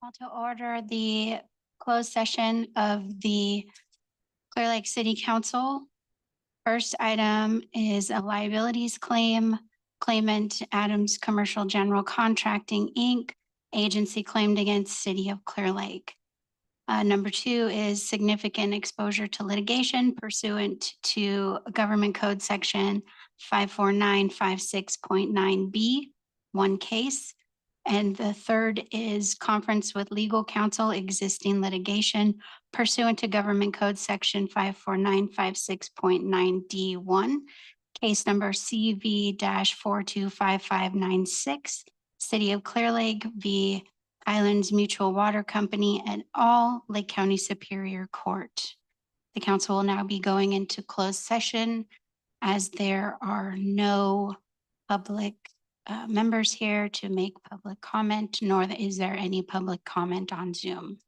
Call to order the closed session of the Clear Lake City Council. First item is a liabilities claim. Claimant Adams Commercial General Contracting, Inc., agency claimed against City of Clear Lake. Number two is significant exposure to litigation pursuant to Government Code Section 54956.9B, one case. And the third is conference with legal counsel, existing litigation pursuant to Government Code Section 54956.9D1, case number CV-425596, City of Clear Lake v. Islands Mutual Water Company and all Lake County Superior Court. The council will now be going into closed session as there are no public members here to make public comment, nor is there any public comment on Zoom.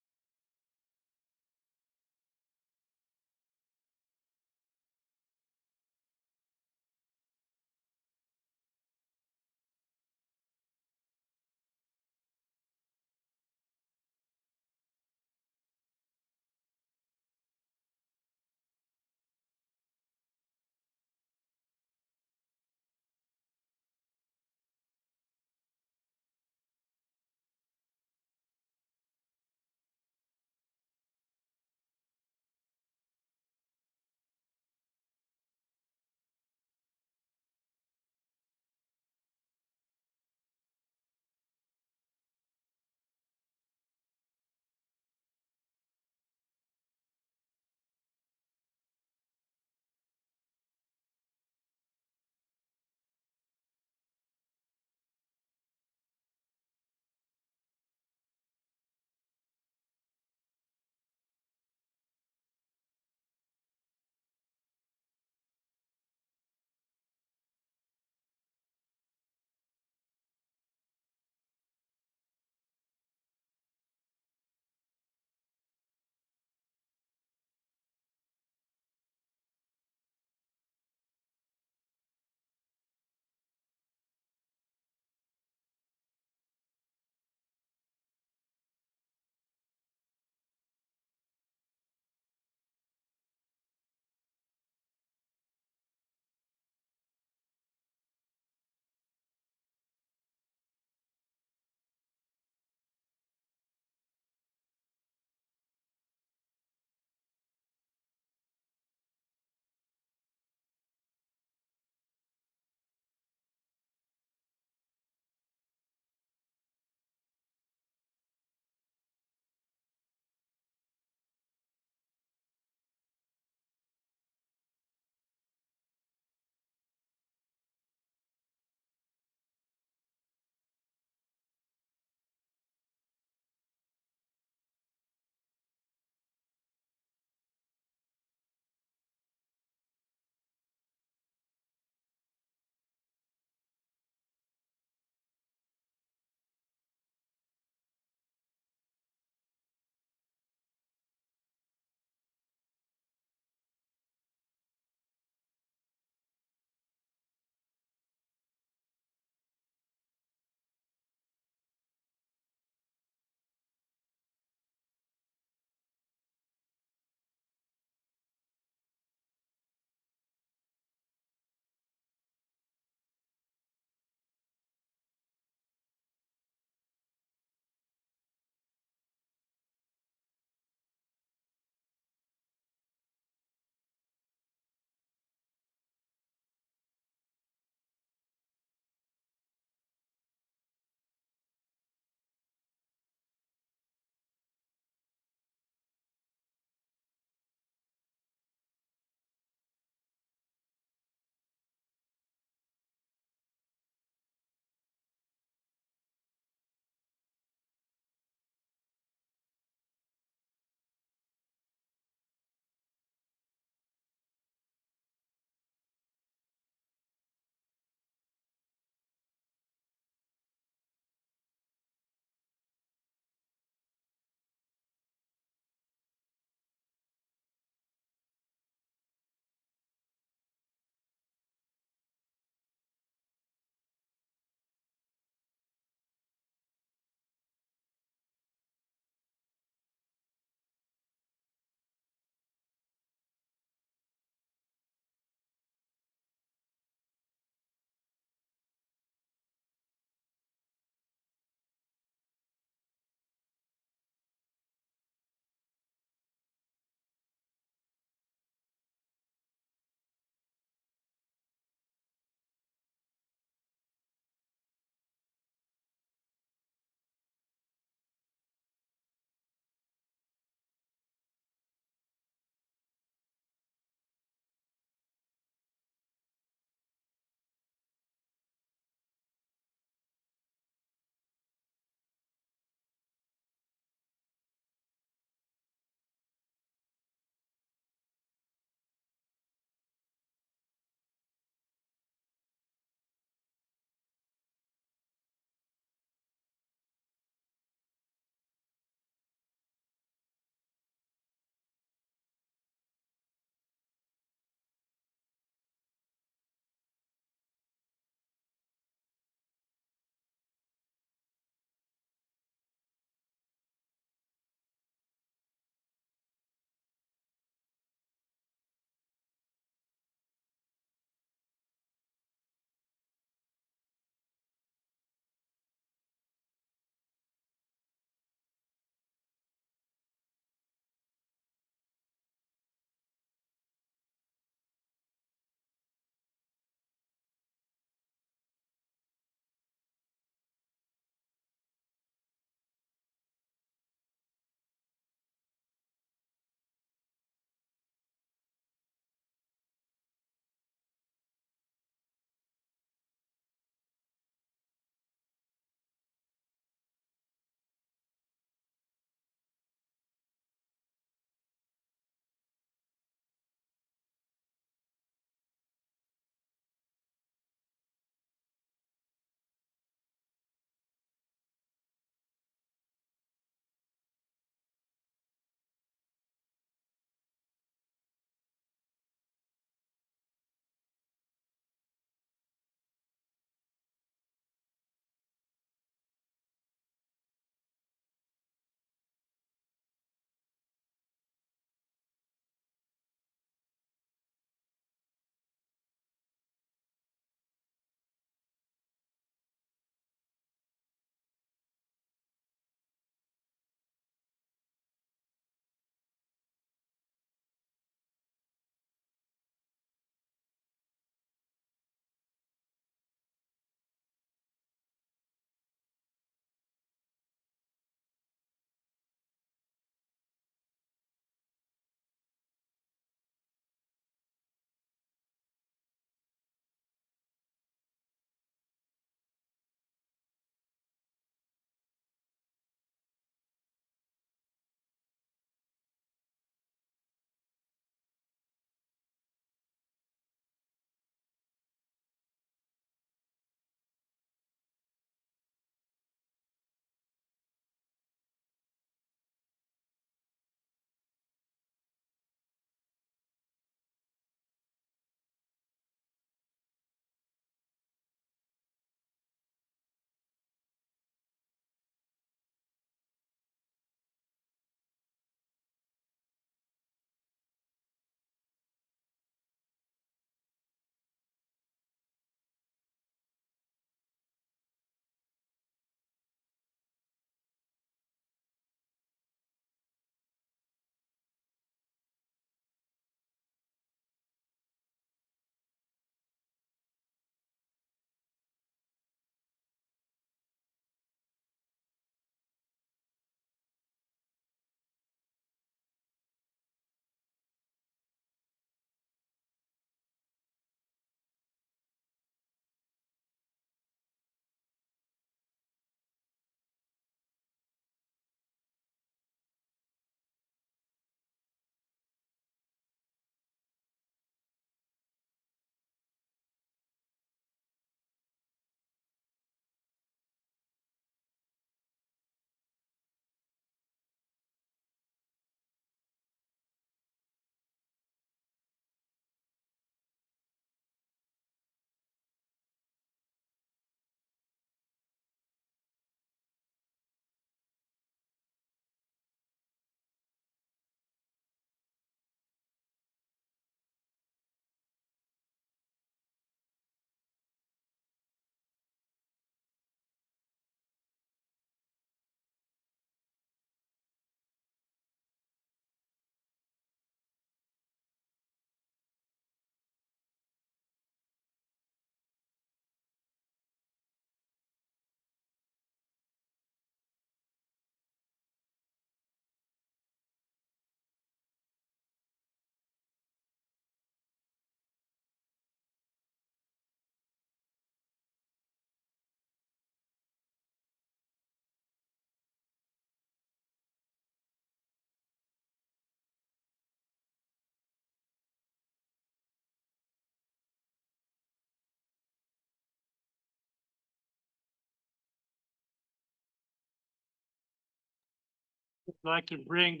I'd like to bring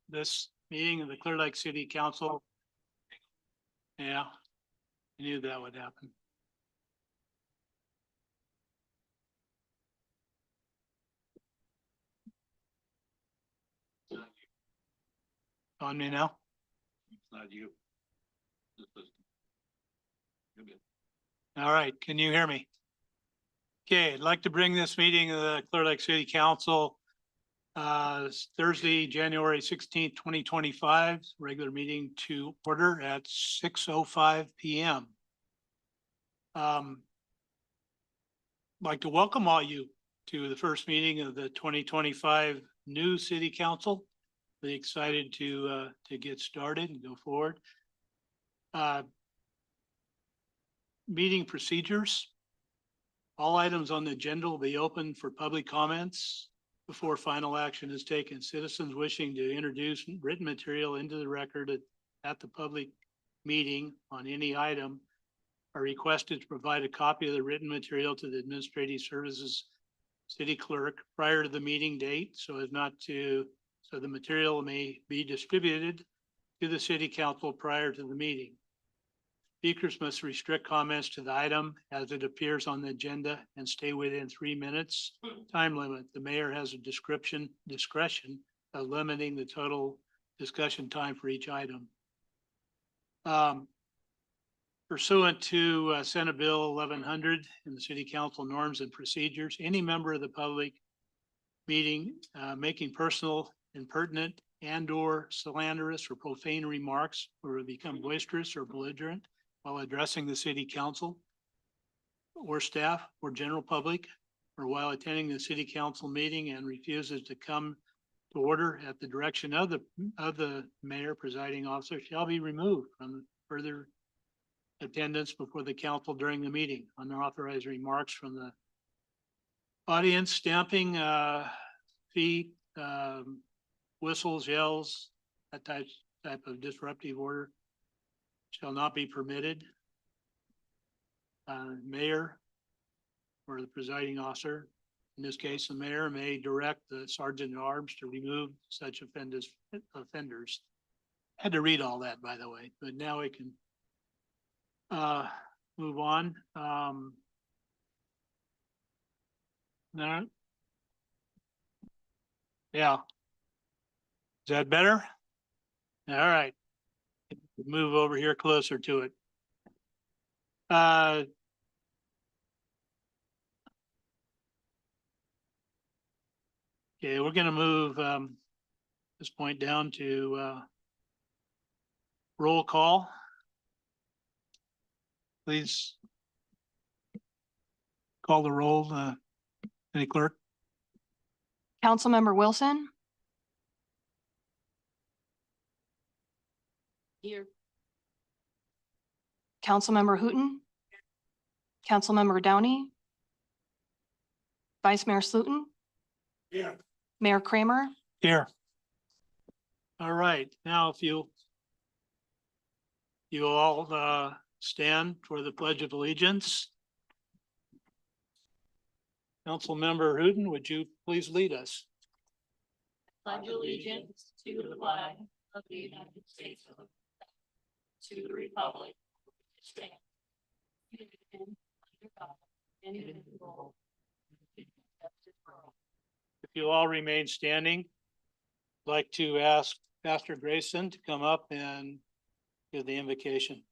this meeting of the Clear Lake City Council. Yeah, I knew that would happen. On me now? It's not you. All right, can you hear me? Okay, I'd like to bring this meeting of the Clear Lake City Council Thursday, January 16th, 2025, regular meeting to order at 6:05 PM. Like to welcome all you to the first meeting of the 2025 new city council. Really excited to get started and go forward. Meeting procedures. All items on the agenda will be open for public comments before final action is taken. Citizens wishing to introduce written material into the record at the public meeting on any item are requested to provide a copy of the written material to the Administrative Services City Clerk prior to the meeting date so the material may be distributed to the City Council prior to the meeting. Speakers must restrict comments to the item as it appears on the agenda and stay within 3 minutes time limit. The mayor has a discretion of limiting the total discussion time for each item. Pursuant to Senate Bill 1100 and the City Council norms and procedures, any member of the public meeting making personal, impertinent, and/or slanderous or profane remarks or become boisterous or belligerent while addressing the city council or staff or general public, or while attending the city council meeting and refuses to come to order at the direction of the mayor presiding officer shall be removed from further attendance before the council during the meeting. Unauthorized remarks from the audience, stamping, feet, whistles, yells, that type of disruptive order shall not be permitted. Mayor or the presiding officer, in this case, the mayor may direct the sergeant at arms to remove such offenders. Had to read all that, by the way, but now we can move on. No. Yeah. Is that better? All right. Move over here closer to it. Okay, we're gonna move this point down to roll call. Please call the roll, city clerk. Councilmember Wilson. Here. Councilmember Hooton. Councilmember Downey. Vice Mayor Slutin. Here. Mayor Kramer. Here. All right, now if you all stand for the Pledge of Allegiance. Councilmember Hooton, would you please lead us? Pledge allegiance to the flag of the United States of America, to the republic which stands under God, indivisible, with justice for all. If you all remain standing, I'd like to ask Pastor Grayson to come up and give the invocation.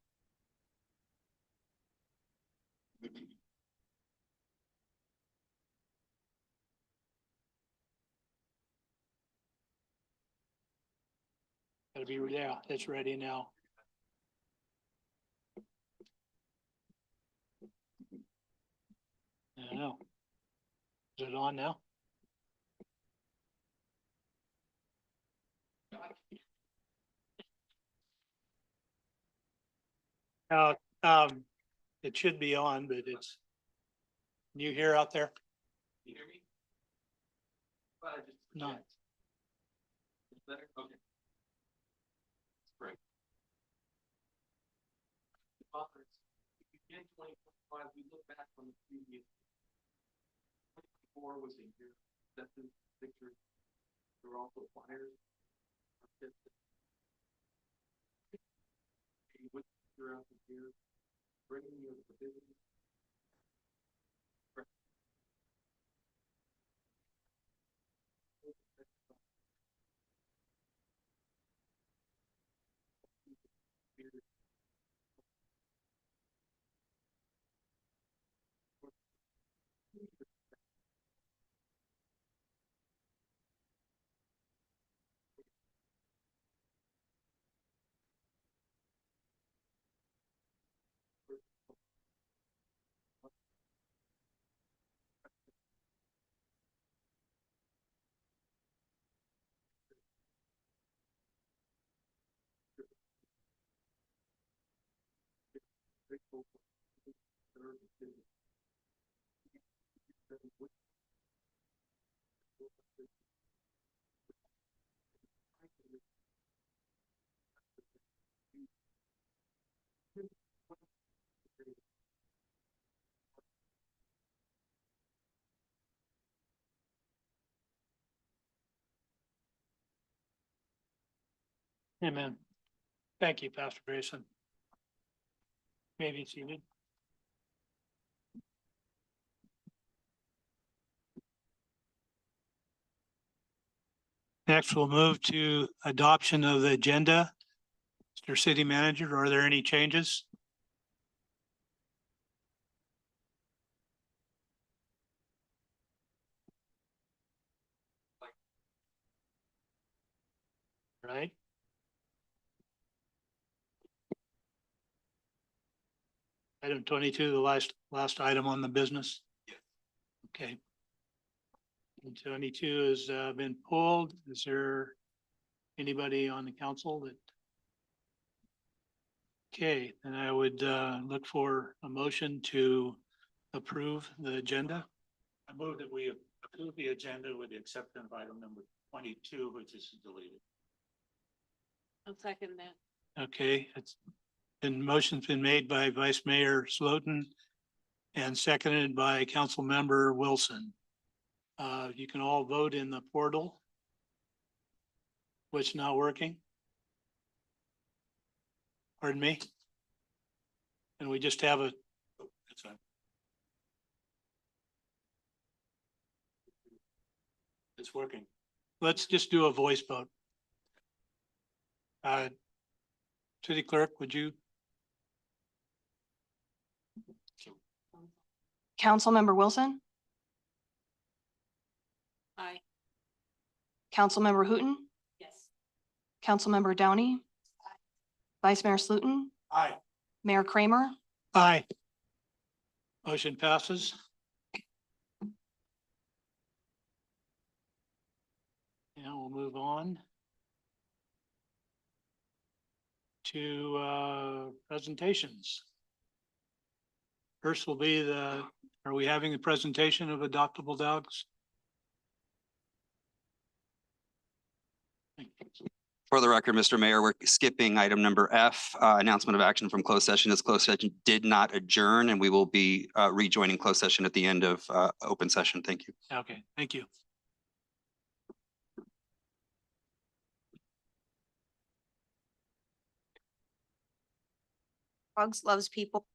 Gotta be, yeah, it's ready now. I don't know. Is it on now? It should be on, but it's. Can you hear out there? Can you hear me? No. Better? Okay. Great. Fathers, if you begin 2025, we look back on the previous. 2024 was a year that the victory. There were also local fires. Throughout the year, bringing you the business. Amen. Thank you, Pastor Grayson. Maybe seated. Next, we'll move to adoption of the agenda. Mr. City Manager, are there any changes? Right? Item 22, the last item on the business. Okay. And 22 has been pulled. Is there anybody on the council that? Okay, then I would look for a motion to approve the agenda. I move that we approve the agenda with the exception of item number 22, which is deleted. I'll second that. Okay, motion's been made by Vice Mayor Slotin and seconded by Council Member Wilson. You can all vote in the portal. What's not working? Pardon me? And we just have That's fine. It's working. let's just do a voice vote. City Clerk, would you? Councilmember Wilson, Aye. Councilmember Hooton, Yes. Councilmember Downey, Vice Mayor Slutin, Aye. Mayor Kramer, Aye. Motion passes. Now we'll move on to presentations. First will be are we having the presentation of adoptable dogs? For the record, Mr. Mayor, we're skipping item number F, announcement of action from closed session. This closed session did not adjourn, and we will be rejoining closed session at the end of open session. Thank you. Okay, thank you. Dogs loves people.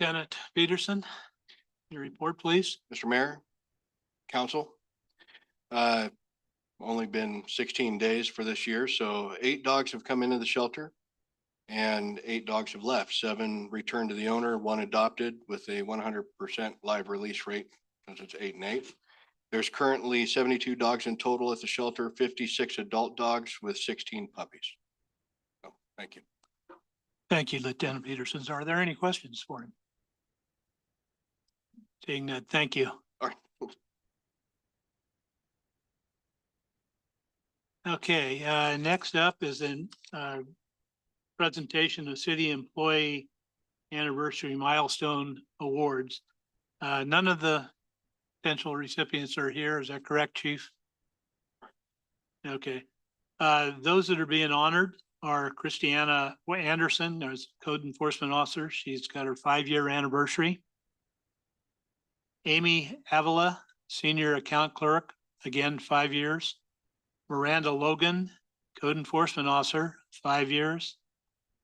Janet Peterson, your report, please. Mr. Mayor, council. Only been 16 days for this year, so 8 dogs have come into the shelter and 8 dogs have left. 7 returned to the owner, 1 adopted with a 100% live release rate since it's 8 and 8. There's currently 72 dogs in total at the shelter, 56 adult dogs with 16 puppies. So, thank you. Thank you, Lieutenant Peterson. Are there any questions for him? Seeing that, thank you. All right. Okay, next up is an presentation of city employee anniversary milestone awards. None of the potential recipients are here. Is that correct, Chief? Okay. Those that are being honored are Christiana Anderson, there's Code Enforcement Officer. She's got her 5-year anniversary. Amy Avila, Senior Account Clerk, again, 5 years. Miranda Logan, Code Enforcement Officer, 5 years.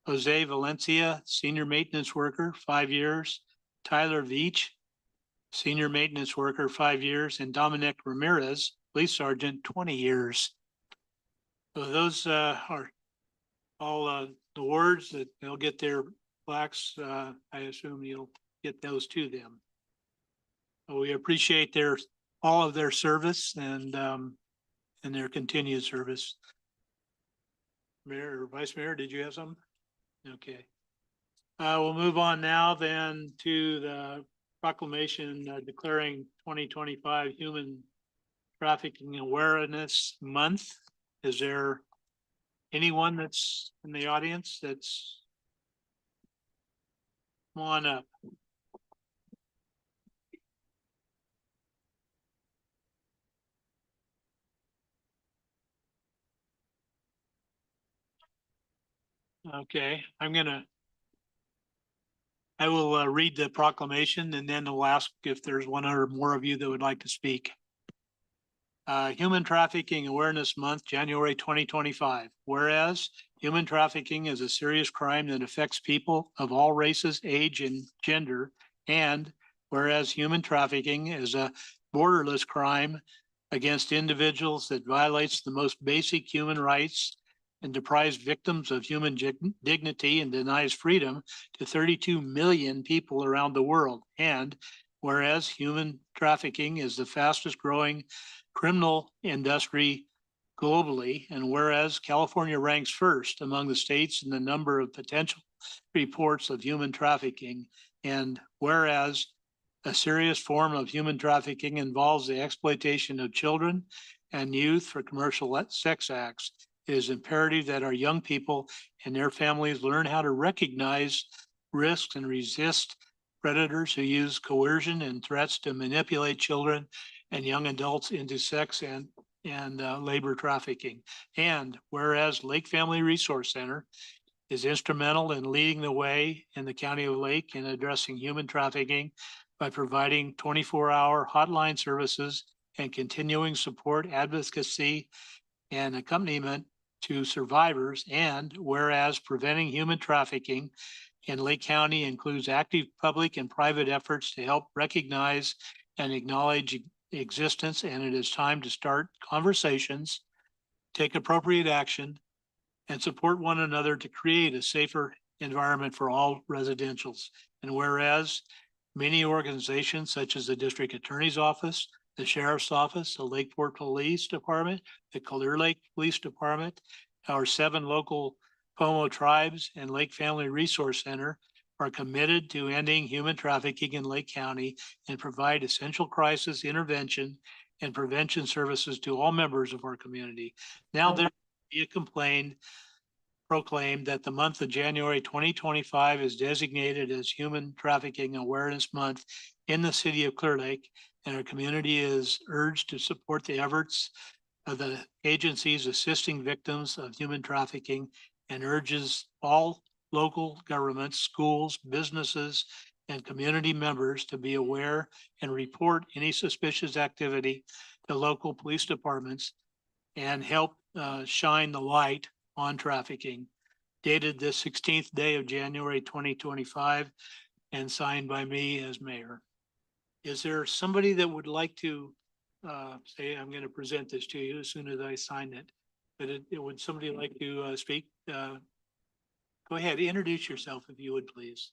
Jose Valencia, Senior Maintenance Worker, 5 years. Tyler Veach, Senior Maintenance Worker, 5 years, and Dominic Ramirez, Police Sergeant, 20 years. So those are all awards that they'll get their plaques. I assume you'll get those to them. We appreciate all of their service and their continued service. Mayor or Vice Mayor, did you have something? Okay. We'll move on now then to the proclamation declaring 2025 Human Trafficking Awareness Month. Is there anyone that's in the audience that's come on up? Okay, I will read the proclamation and then we'll ask if there's one or more of you that would like to speak. Human Trafficking Awareness Month, January 2025. Whereas human trafficking is a serious crime that affects people of all races, age, and gender. And whereas human trafficking is a borderless crime against individuals that violates the most basic human rights and deprives victims of human dignity and denies freedom to 32 million people around the world. And whereas human trafficking is the fastest growing criminal industry globally, and whereas California ranks first among the states in the number of potential reports of human trafficking, and whereas a serious form of human trafficking involves the exploitation of children and youth for commercial sex acts, it is imperative that our young people and their families learn how to recognize risks and resist predators who use coercion and threats to manipulate children and young adults into sex and labor trafficking. And whereas Lake Family Resource Center is instrumental in leading the way in the County of Lake in addressing human trafficking by providing 24-hour hotline services and continuing support, advocacy, and accompaniment to survivors. And whereas preventing human trafficking in Lake County includes active public and private efforts to help recognize and acknowledge existence, and it is time to start conversations, take appropriate action, and support one another to create a safer environment for all residentials. And whereas many organizations such as the District Attorney's Office, the Sheriff's Office, the Lakeport Police Department, the Clear Lake Police Department, our 7 local Pomo tribes, and Lake Family Resource Center are committed to ending human trafficking in Lake County and provide essential crisis intervention and prevention services to all members of our community. Now there be proclaimed that the month of January 2025 is designated as Human Trafficking Awareness Month in the city of Clear Lake, and our community is urged to support the efforts of the agencies assisting victims of human trafficking and urges all local governments, schools, businesses, and community members to be aware and report any suspicious activity to local police departments and help shine the light on trafficking. Dated this 16th day of January 2025 and signed by me as mayor. Is there somebody that would like to say, I'm going to present this to you as soon as I sign it, but would somebody like to speak? Go ahead, introduce yourself if you would, please.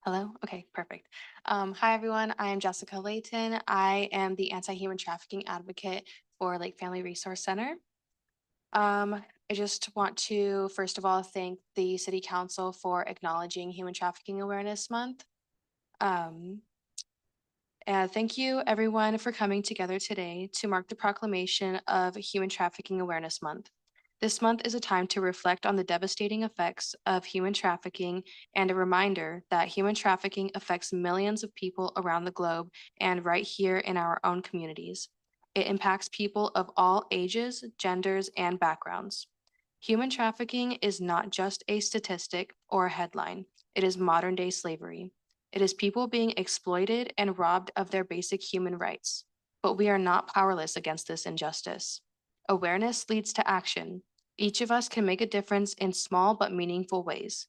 Hello. Okay, perfect. Hi, everyone. I am Jessica Layton. I am the anti-human trafficking advocate for Lake Family Resource Center. I just want to, first of all, thank the City Council for acknowledging Human Trafficking Awareness Month. Thank you, everyone, for coming together today to mark the proclamation of Human Trafficking Awareness Month. This month is a time to reflect on the devastating effects of human trafficking and a reminder that human trafficking affects millions of people around the globe and right here in our own communities. It impacts people of all ages, genders, and backgrounds. Human trafficking is not just a statistic or a headline. It is modern-day slavery. It is people being exploited and robbed of their basic human rights. But we are not powerless against this injustice. Awareness leads to action. Each of us can make a difference in small but meaningful ways.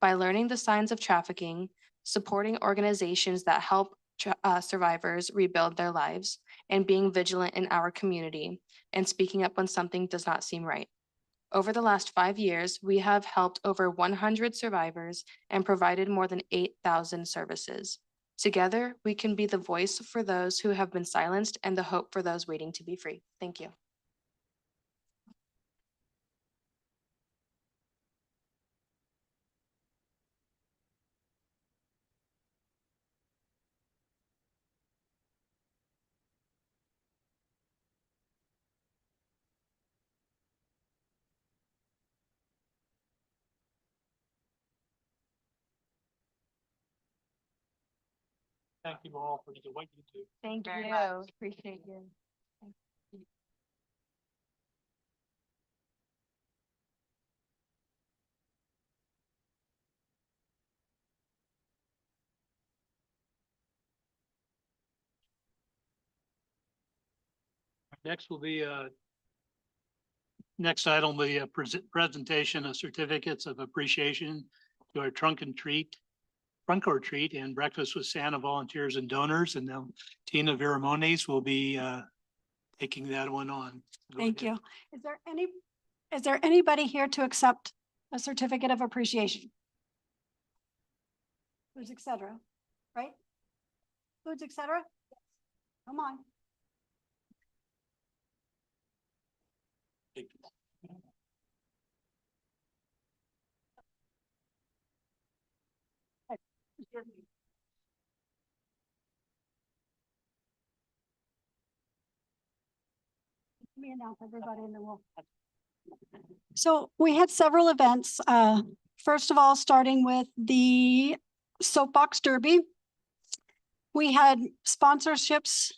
By learning the signs of trafficking, supporting organizations that help survivors rebuild their lives, and being vigilant in our community, and speaking up when something does not seem right. Over the last 5 years, we have helped over 100 survivors and provided more than 8,000 services. Together, we can be the voice for those who have been silenced and the hope for those waiting to be free. Thank you. Thank you all for what you do. Thank you. Appreciate you. Next will be, next item will be a presentation of certificates of appreciation to our trunk or treat and breakfast with Santa volunteers and donors. And now Tina Viramones will be, taking that one on. Go Thank ahead. you. Is there anybody here to accept a certificate of appreciation? Foods, et cetera, right? Foods, et cetera? Come on. Let me announce everybody and then we'll. So we had several events. First of all, starting with the Soapbox Derby. We had sponsorships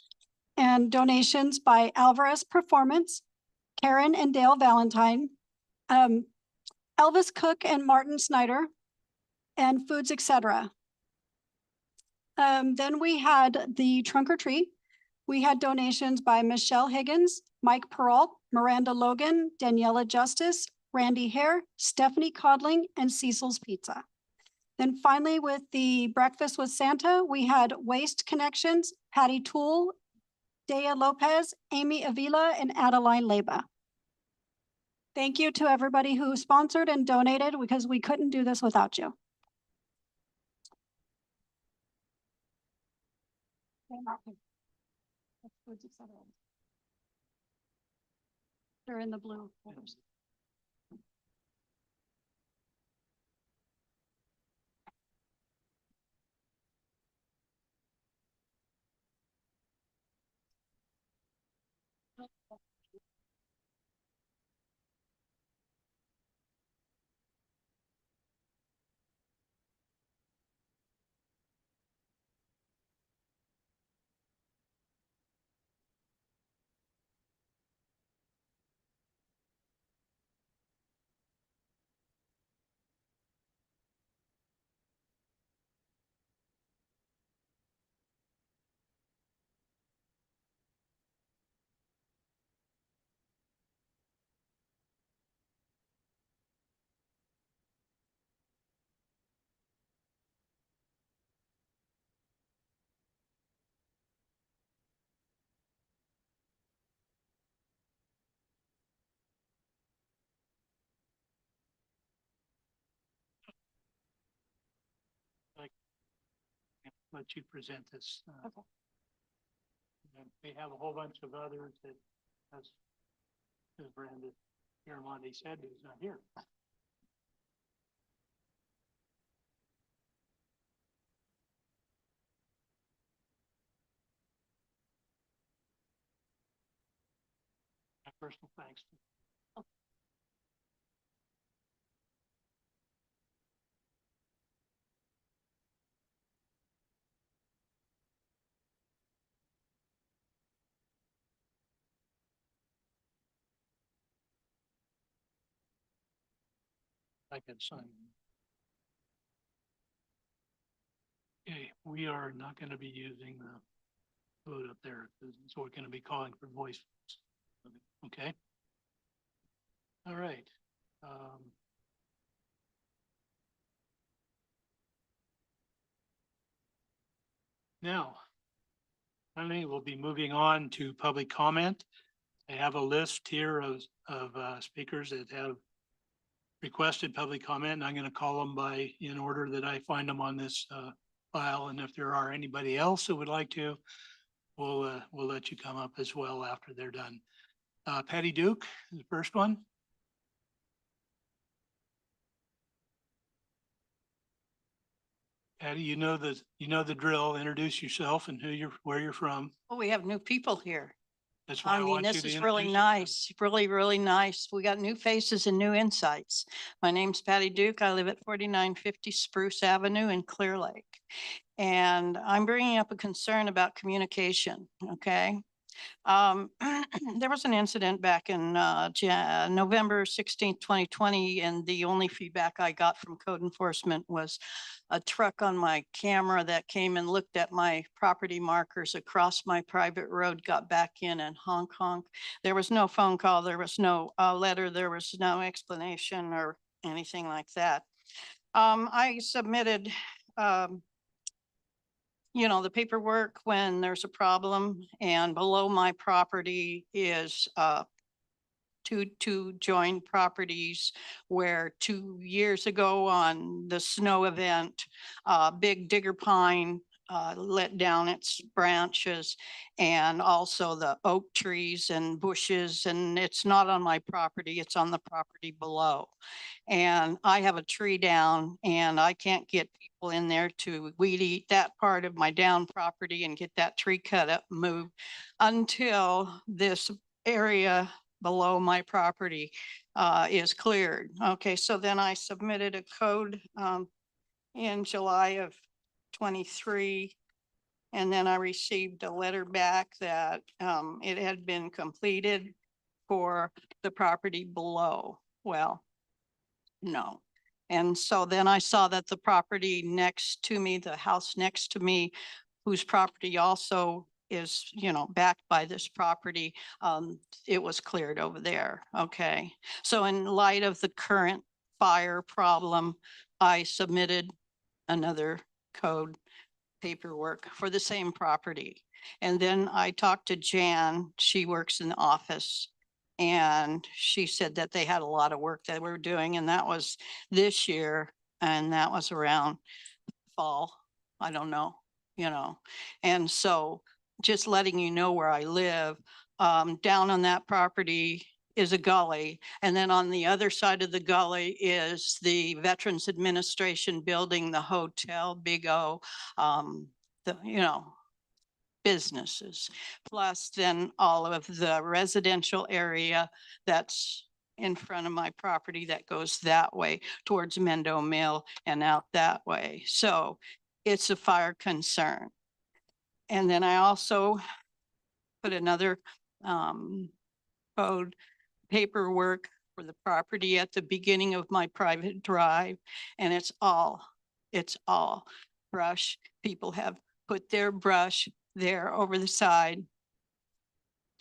and donations by Alvarez Performance, Karen and Dale Valentine, Elvis Cook and Martin Snyder, and Foods, etc. Then we had the Trunk or Treat. We had donations by Michelle Higgins, Mike Peralt, Miranda Logan, Daniela Justice, Randy Hare, Stephanie Codling, and Cecil's Pizza. Then finally, with the Breakfast with Santa, we had Waste Connections, Patty Toole, Dea Lopez, Amy Avila, and Adeline Leba. Thank you to everybody who sponsored and donated because we couldn't do this without you. They're in the blue. Let you present this. Okay. And we have a whole bunch of others that, as Brandon Viramones said, who's not here. Personal thanks. I can sign. Okay, we are not going to be using the vote up there, so we're going to be calling for voice. Okay. All right. Now, finally, we'll be moving on to public comment. I have a list here of speakers that have requested public comment, and I'm going to call them in order that I find them on this file. And if there are anybody else who would like to, we'll let you come up as well after they're done. Patty Duke, the first one. Patty, you know the drill. Introduce yourself and where you're from. Well, we have new people here. That's why I I mean, want you this to is really introduce yourself. nice, really, really nice. We got new faces and new insights. My name's Patty Duke. I live at 4950 Spruce Avenue in Clear Lake. And I'm bringing up a concern about communication, okay? There was an incident back in November 16th, 2020, and the only feedback I got from code enforcement was a truck on my camera that came and looked at my property markers across my private road, got back in and honk honk. There was no phone call, there was no letter, there was no explanation or anything like that. I submitted the paperwork when there's a problem, and below my property is two joined properties where 2 years ago on the snow event, big digger pine let down its branches, and also the oak trees and bushes, and it's not on my property, it's on the property below. And I have a tree down and I can't get people in there to weed eat that part of my down property and get that tree cut up, moved until this area below my property is cleared. Okay, so then I submitted a code in July of 23. And then I received a letter back that it had been completed for the property below. Well, no. And so then I saw that the property next to me, the house next to me, whose property also is, backed by this property, it was cleared over there. Okay. So in light of the current fire problem, I submitted another code paperwork for the same property. And then I talked to Jan, she works in the office. And she said that they had a lot of work that we're doing, and that was this year, and that was around fall. I don't know, And so just letting you know where I live, down on that property is a gully. And then on the other side of the gully is the Veterans Administration building, the hotel, Big O, businesses, plus then all of the residential area that's in front of my property that goes that way towards Mendo Mill and out that way. So it's a fire concern. And then I also put another code paperwork for the property at the beginning of my private drive, and it's all brush. People have put their brush there over the side.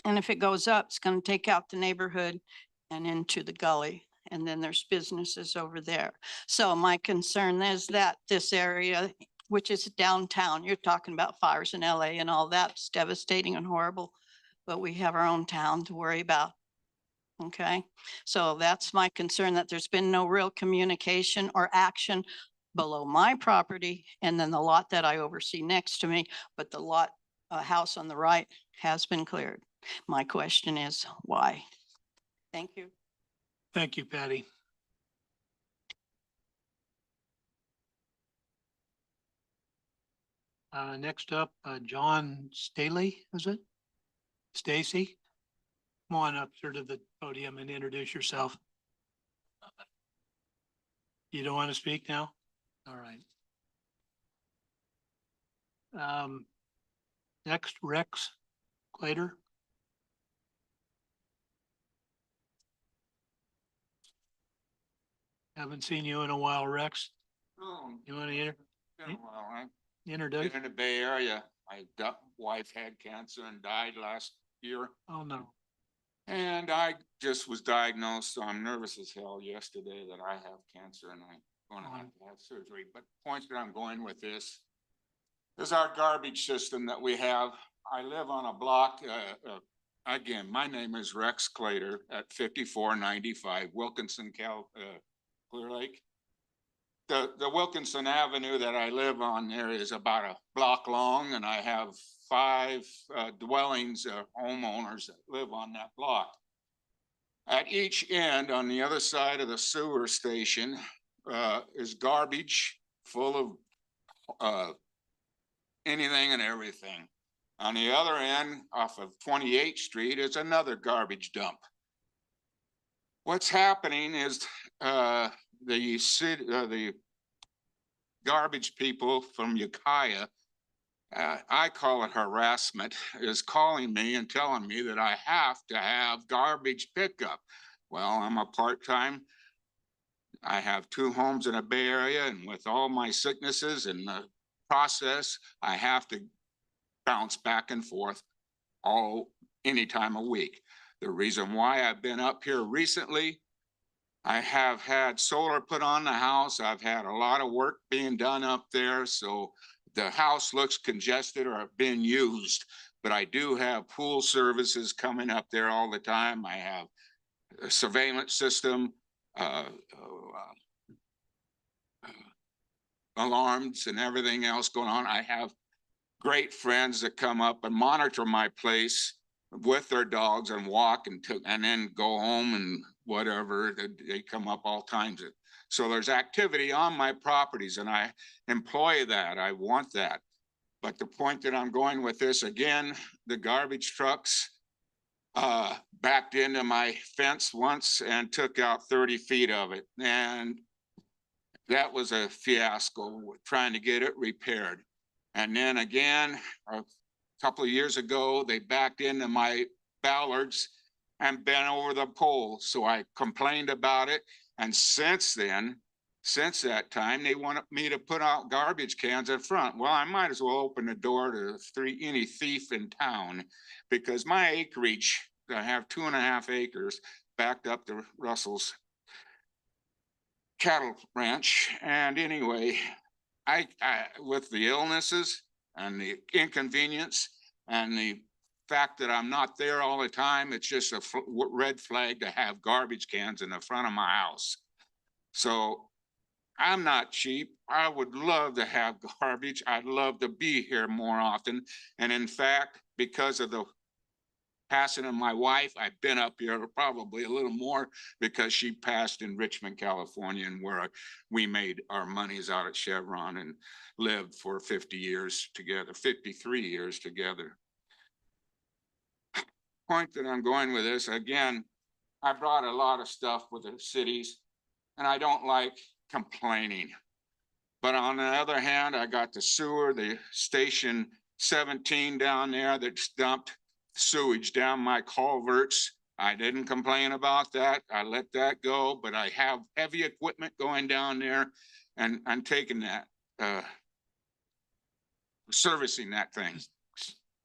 And if it goes up, it's going to take out the neighborhood and into the gully. And then there's businesses over there. So my concern is that this area, which is downtown, you're talking about fires in LA and all that's devastating and horrible, but we have our own town to worry about. Okay, so that's my concern, that there's been no real communication or action below my property and then the lot that I oversee next to me, but the lot, house on the right has been cleared. My question is why? Thank you. Thank you, Patty. Next up, John Staley, is it? Stacy? Come on up here to the podium and introduce yourself. You don't want to speak now? All right. Next, Rex Clater. Haven't seen you in a while, Rex. Oh, You want to been a while. I'm introduce? in the Bay Area. My wife had cancer and died last year. Oh, no. And I just was diagnosed, so I'm nervous as hell yesterday that I have cancer and I'm gonna have to have surgery. But the point that I'm going with this is our garbage system that we have. I live on a block, again, my name is Rex Clater at 5495 Wilkinson, Clear Lake. The Wilkinson Avenue that I live on there is about a block long, and I have 5 dwellings, homeowners that live on that block. At each end, on the other side of the sewer station, is garbage full of anything and everything. On the other end, off of 28th Street, is another garbage dump. What's happening is the garbage people from Ukiah, I call it harassment, is calling me and telling me that I have to have garbage pickup. Well, I'm a part-time. I have 2 homes in a Bay Area, and with all my sicknesses and the process, I have to bounce back and forth any time of week. The reason why I've been up here recently, I have had solar put on the house. I've had a lot of work being done up there, so the house looks congested or being used. But I do have pool services coming up there all the time. I have a surveillance system, alarms and everything else going on. I have great friends that come up and monitor my place with their dogs and walk and then go home and whatever. They come up all times. So there's activity on my properties and I employ that. I want that. But the point that I'm going with this again, the garbage trucks backed into my fence once and took out 30 feet of it. And that was a fiasco trying to get it repaired. And then again, a couple of years ago, they backed into my ballards and bent over the pole. So I complained about it. And since that time, they wanted me to put out garbage cans in front. Well, I might as well open the door to any thief in town because my acreage, I have 2.5 acres backed up to Russell's cattle ranch. And anyway, I with the illnesses and the inconvenience and the fact that I'm not there all the time, it's just a red flag to have garbage cans in the front of my house. So I'm not cheap. I would love to have garbage. I'd love to be here more often. And in fact, because of the passing of my wife, I've been up here probably a little more because she passed in Richmond, California, and where we made our monies out at Chevron and lived for 50 years together, 53 years together. Point that I'm going with this, again, I brought a lot of stuff with the cities and I don't like complaining. But on the other hand, I got the sewer, the station 17 down there that's dumped sewage down my culverts. I didn't complain about that. I let that go, but I have heavy equipment going down there and I'm taking that, servicing that thing.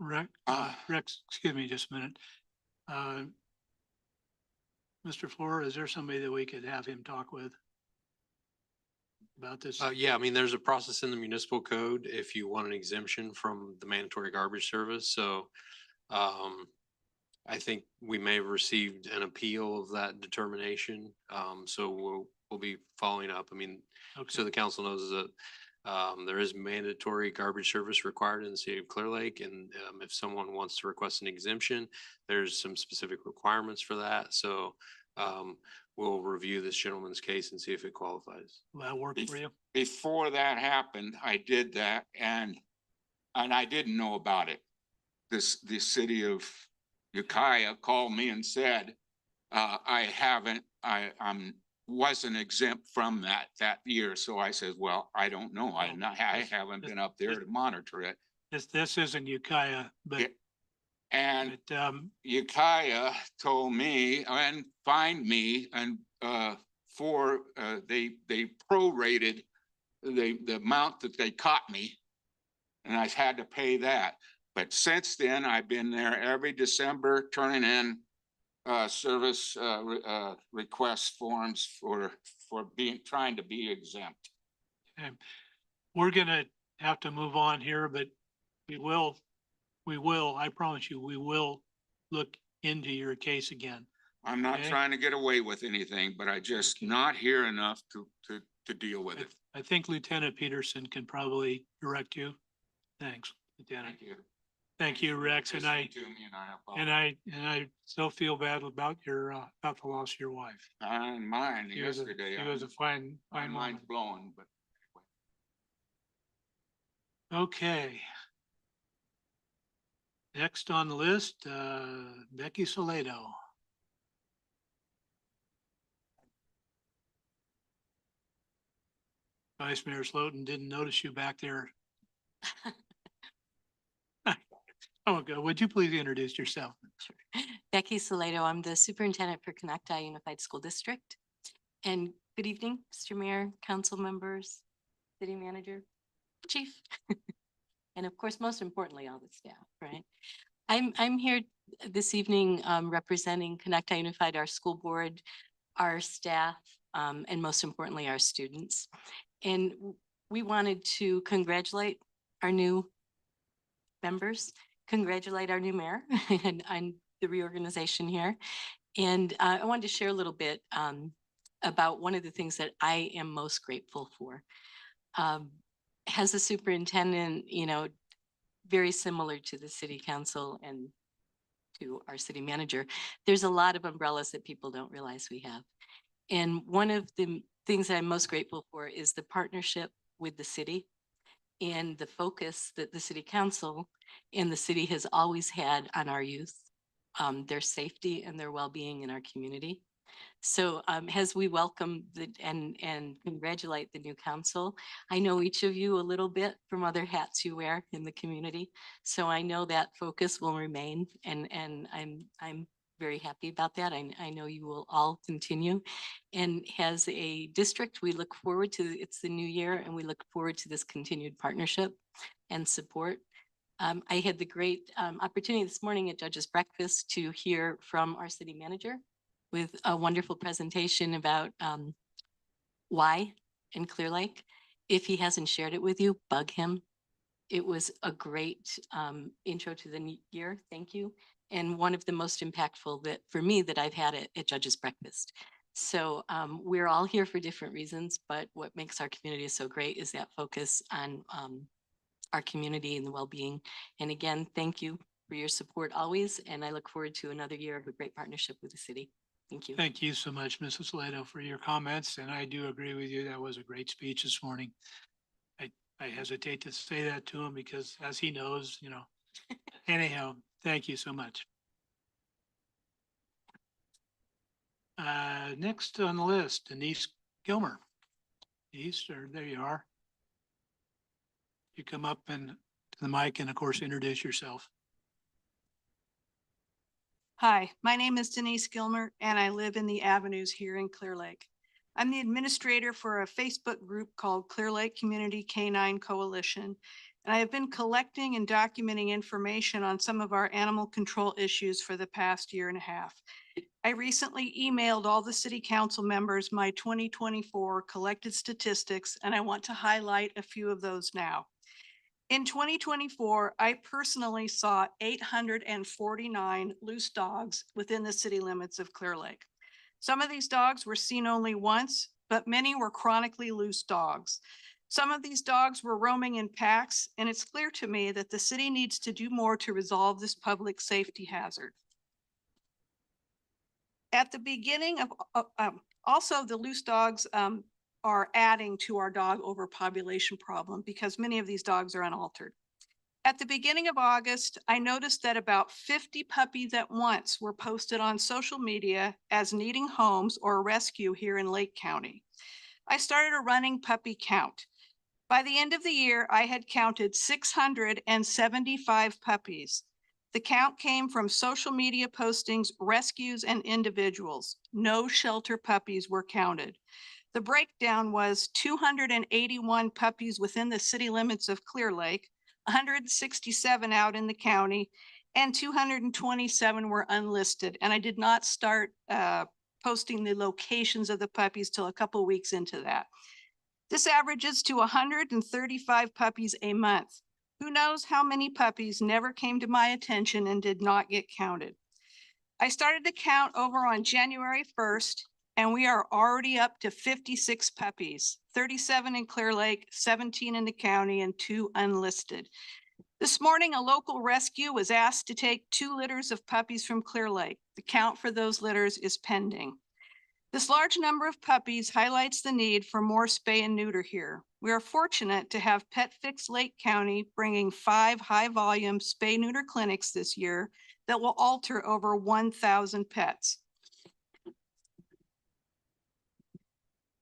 Rex, excuse me just a minute. Mr. Floor, is there somebody that we could have him talk with about this? Yeah, I mean, there's a process in the municipal code if you want an exemption from the mandatory garbage service. So I think we may have received an appeal of that determination. So we'll be following up. I mean, so the council knows that there is mandatory garbage service required in the city of Clear Lake. And if someone wants to request an exemption, there's some specific requirements for that. So we'll review this gentleman's case and see if it qualifies. Will that work for you? Before that happened, I did that and I didn't know about it. The city of Ukiah called me and said, I'm wasn't exempt from that year. So I said, well, I don't know. I haven't been up there to monitor it. This isn't Ukiah, but, And but, Ukiah told me and fined me and they prorated the amount that they caught me. And I had to pay that. But since then, I've been there every December turning in service request forms for trying to be exempt. we're gonna have to move on here, but we will, I promise you, we will look into your case again. I'm not Okay. trying to get away with anything, but I just not hear enough to deal with it. I think Lieutenant Peterson can probably direct you. Thanks, Lieutenant. Thank you. Thank you, Rex, and I, Listening to me, and I apologize. and I still feel bad about about the loss of your wife. And mine She was yesterday. She was a fine my mind's woman. blowing, but Okay. Next on the list, Becky Salado. Vice Mayor Slotin, didn't notice you back there. Oh, good. Would you please introduce yourself? Becky Salado, I'm the superintendent for Connecti Unified School District. And good evening, Mr. Mayor, council members, city manager, chief. And of course, most importantly, all the staff, right? I'm here this evening representing Connecti Unified, our school board, our staff, and most importantly, our students. And we wanted to congratulate our new members, congratulate our new mayor and the reorganization here. And I wanted to share a little bit about one of the things that I am most grateful for. As a superintendent, you know, very similar to the city council and to our city manager, there's a lot of umbrellas that people don't realize we have. And one of the things that I'm most grateful for is the partnership with the city and the focus that the city council and the city has always had on our youth, their safety and their well-being in our community. So as we welcome and congratulate the new council, I know each of you a little bit from other hats you wear in the community. So I know that focus will remain, and I'm very happy about that. I know you will all continue. And as a district, we look forward to, it's the new year, and we look forward to this continued partnership and support. I had the great opportunity this morning at Judge's Breakfast to hear from our city manager with a wonderful presentation about why in Clear Lake. If he hasn't shared it with you, bug him. It was a great intro to the year. Thank you. And one of the most impactful that for me that I've had at Judge's Breakfast. So we're all here for different reasons, but what makes our community so great is that focus on our community and the well-being. And again, thank you for your support always. And I look forward to another year of a great partnership with the city. Thank you. Thank you so much, Mrs. Leto, for your comments. And I do agree with you. That was a great speech this morning. I hesitate to say that to him because as he knows, you know, anyhow, thank you so much. Next on the list, Denise Gilmer. Denise, there you are. You come up and to the mic and of course, introduce yourself. Hi, my name is Denise Gilmer and I live in the Avenues here in Clear Lake. I'm the administrator for a Facebook group called Clear Lake Community Canine Coalition. And I have been collecting and documenting information on some of our animal control issues for the past year and a half. I recently emailed all the city council members my 2024 collected statistics, and I want to highlight a few of those now. In 2024, I personally saw 849 loose dogs within the city limits of Clear Lake. Some of these dogs were seen only once, but many were chronically loose dogs. Some of these dogs were roaming in packs, and it's clear to me that the city needs to do more to resolve this public safety hazard. At the beginning of, also the loose dogs are adding to our dog overpopulation problem because many of these dogs are unaltered. At the beginning of August, I noticed that about 50 puppies at once were posted on social media as needing homes or rescue here in Lake County. I started a running puppy count. By the end of the year, I had counted 675 puppies. The count came from social media postings, rescues, and individuals. No shelter puppies were counted. The breakdown was 281 puppies within the city limits of Clear Lake, 167 out in the county, and 227 were unlisted. And I did not start posting the locations of the puppies till a couple weeks into that. This averages to 135 puppies a month. Who knows how many puppies never came to my attention and did not get counted? I started the count over on January 1st, and we are already up to 56 puppies, 37 in Clear Lake, 17 in the county, and 2 unlisted. This morning, a local rescue was asked to take 2 litters of puppies from Clear Lake. The count for those litters is pending. This large number of puppies highlights the need for more spay and neuter here. We are fortunate to have Pet Fix Lake County bringing 5 high-volume spay neuter clinics this year that will alter over 1,000 pets.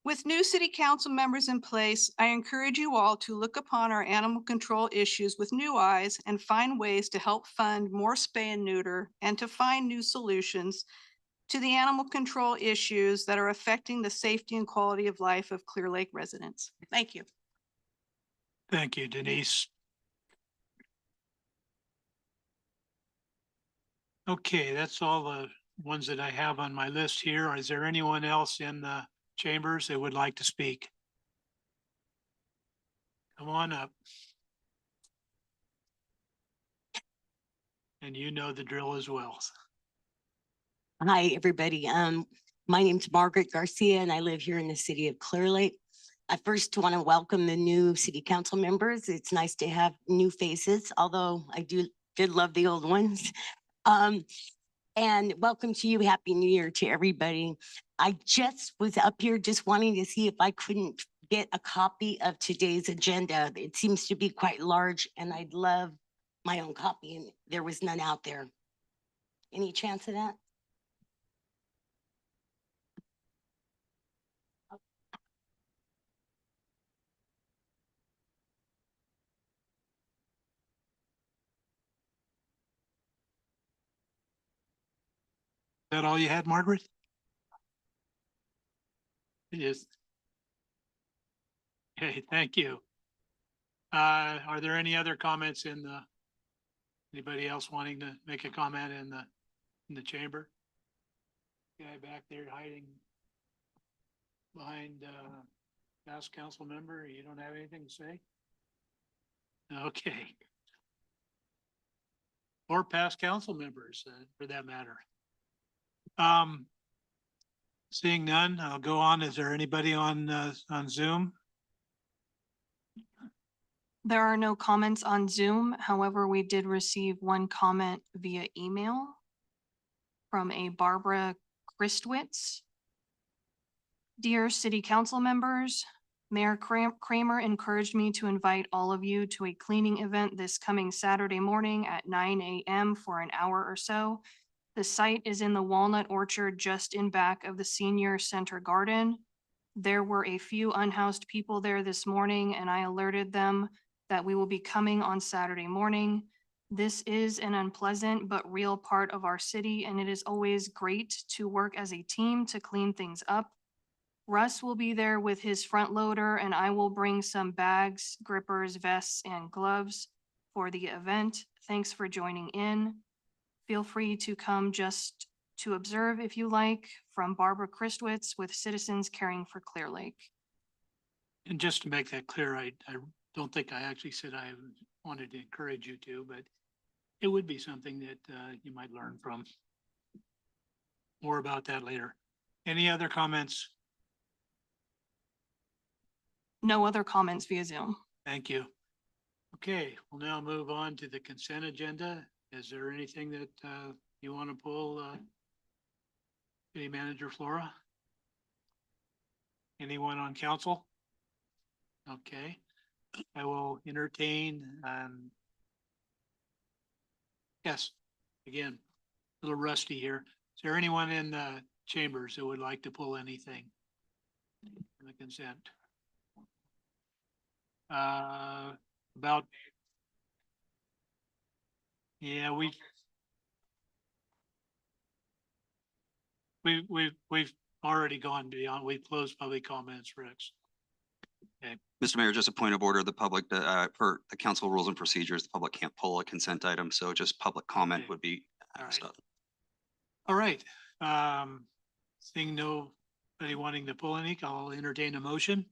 With new city council members in place, I encourage you all to look upon our animal control issues with new eyes and find ways to help fund more spay and neuter and to find new solutions to the animal control issues that are affecting the safety and quality of life of Clear Lake residents. Thank you. Thank you, Denise. Okay, that's all the ones that I have on my list here. Is there anyone else in the chambers that would like to speak? Come on up. And you know the drill as well. Hi, everybody. My name's Margaret Garcia and I live here in the city of Clear Lake. I first want to welcome the new city council members. It's nice to have new faces, although I did love the old ones. And welcome to you. Happy New Year to everybody. I just was up here just wanting to see if I couldn't get a copy of today's agenda. It seems to be quite large and I'd love my own copy and there was none out there. Any chance of that? Is that all you had, Margaret? It is. Okay, thank you. Are there any other comments in the, anybody else wanting to make a comment in the chamber? Guy back there hiding behind past council member, you don't have anything to say? Okay. Or past council members, for that matter. Seeing none, I'll go on. Is there anybody on Zoom? There are no comments on Zoom. However, we did receive one comment via email from a Barbara Christwitz. Dear City Council members, Mayor Kramer encouraged me to invite all of you to a cleaning event this coming Saturday morning at 9 a.m. for an hour or so. The site is in the Walnut Orchard just in back of the Senior Center Garden. There were a few unhoused people there this morning and I alerted them that we will be coming on Saturday morning. This is an unpleasant but real part of our city and it is always great to work as a team to clean things up. Russ will be there with his front loader and I will bring some bags, grippers, vests, and gloves for the event. Thanks for joining in. Feel free to come just to observe if you like, from Barbara Christwitz with Citizens Caring for Clear Lake. And just to make that clear, I don't think I actually said I wanted to encourage you to, but it would be something that you might learn from. More about that later. Any other comments? No other comments via Zoom. Thank you. Okay, we'll now move on to the consent agenda. Is there anything that you want to pull, City Manager Flora? Anyone on council? Okay, I will entertain Yes, again, a little rusty here. Is there anyone in the chambers that would like to pull anything? In the consent? About. Yeah, we've already gone beyond, we've closed public comments, Rex. Okay, Mr. Mayor, just a point of order, the public, per the council rules and procedures, the public can't pull a consent item, so just public comment Okay. would be All right. stuff. All right, seeing nobody wanting to pull any, I'll entertain a motion.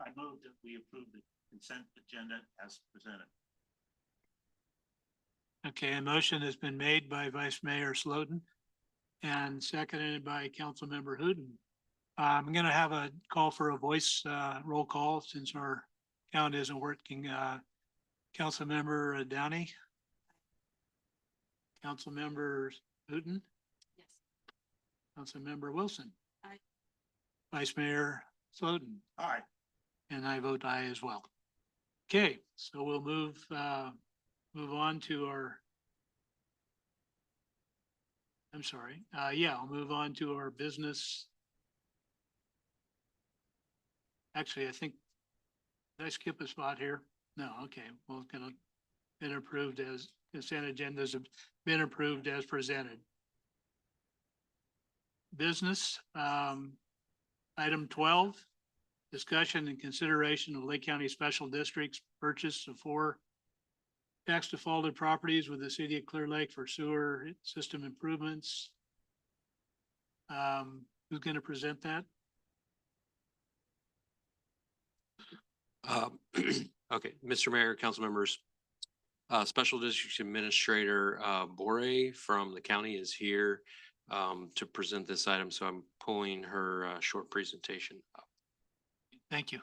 I move that we approve the consent agenda as presented. Okay, a motion has been made by Vice Mayor Slotin and seconded by Councilmember Hooten. I'm gonna have a call for a voice, roll call since our count isn't working. Councilmember Downey. Councilmember Hooten. Yes. Councilmember Wilson. Aye. Vice Mayor Slotin. Aye. And I vote aye as well. Okay, so we'll move on to our. I'm sorry, yeah, I'll move on to our business. Actually, I think, did I skip a spot here? No, okay, well, it's gonna been approved as consent agendas have been approved as presented. Business, item 12, discussion and consideration of Lake County Special District's purchase of 4 tax defaulted properties with the city of Clear Lake for sewer system improvements. Who's gonna present that? Okay, Mr. Mayor, council members. Special District Administrator Bore from the county is here to present this item, so I'm pulling her short presentation up. Thank you.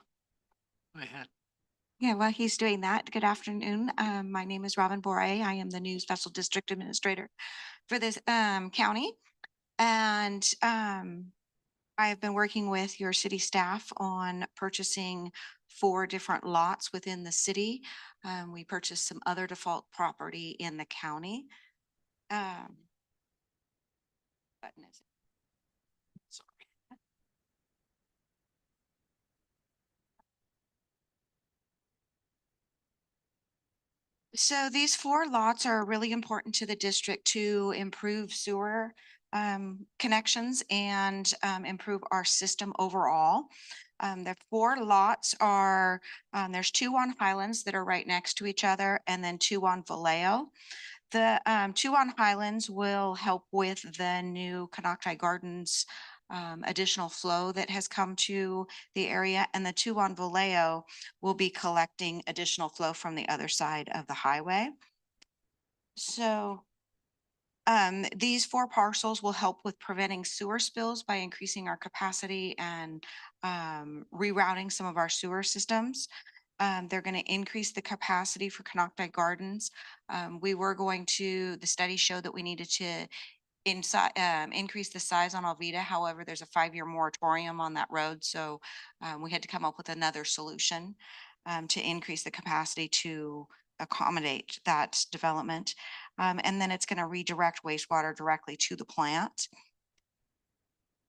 Go ahead. Yeah, while he's doing that, good afternoon. My name is Robin Bore. I am the new Special District Administrator for this county. And I have been working with your city staff on purchasing 4 different lots within the city. We purchased some other default property in the county. Button is it? Sorry. So these 4 lots are really important to the district to improve sewer connections and improve our system overall. The 4 lots are, there's 2 on Highlands that are right next to each other, and then 2 on Vallejo. The 2 on Highlands will help with the new Canocti Gardens additional flow that has come to the area, and the 2 on Vallejo will be collecting additional flow from the other side of the highway. So these 4 parcels will help with preventing sewer spills by increasing our capacity and rerouting some of our sewer systems. They're going to increase the capacity for Canocti Gardens. The study showed that we needed to increase the size on Alvita. However, there's a 5-year moratorium on that road. So we had to come up with another solution to increase the capacity to accommodate that development. And then it's going to redirect wastewater directly to the plant.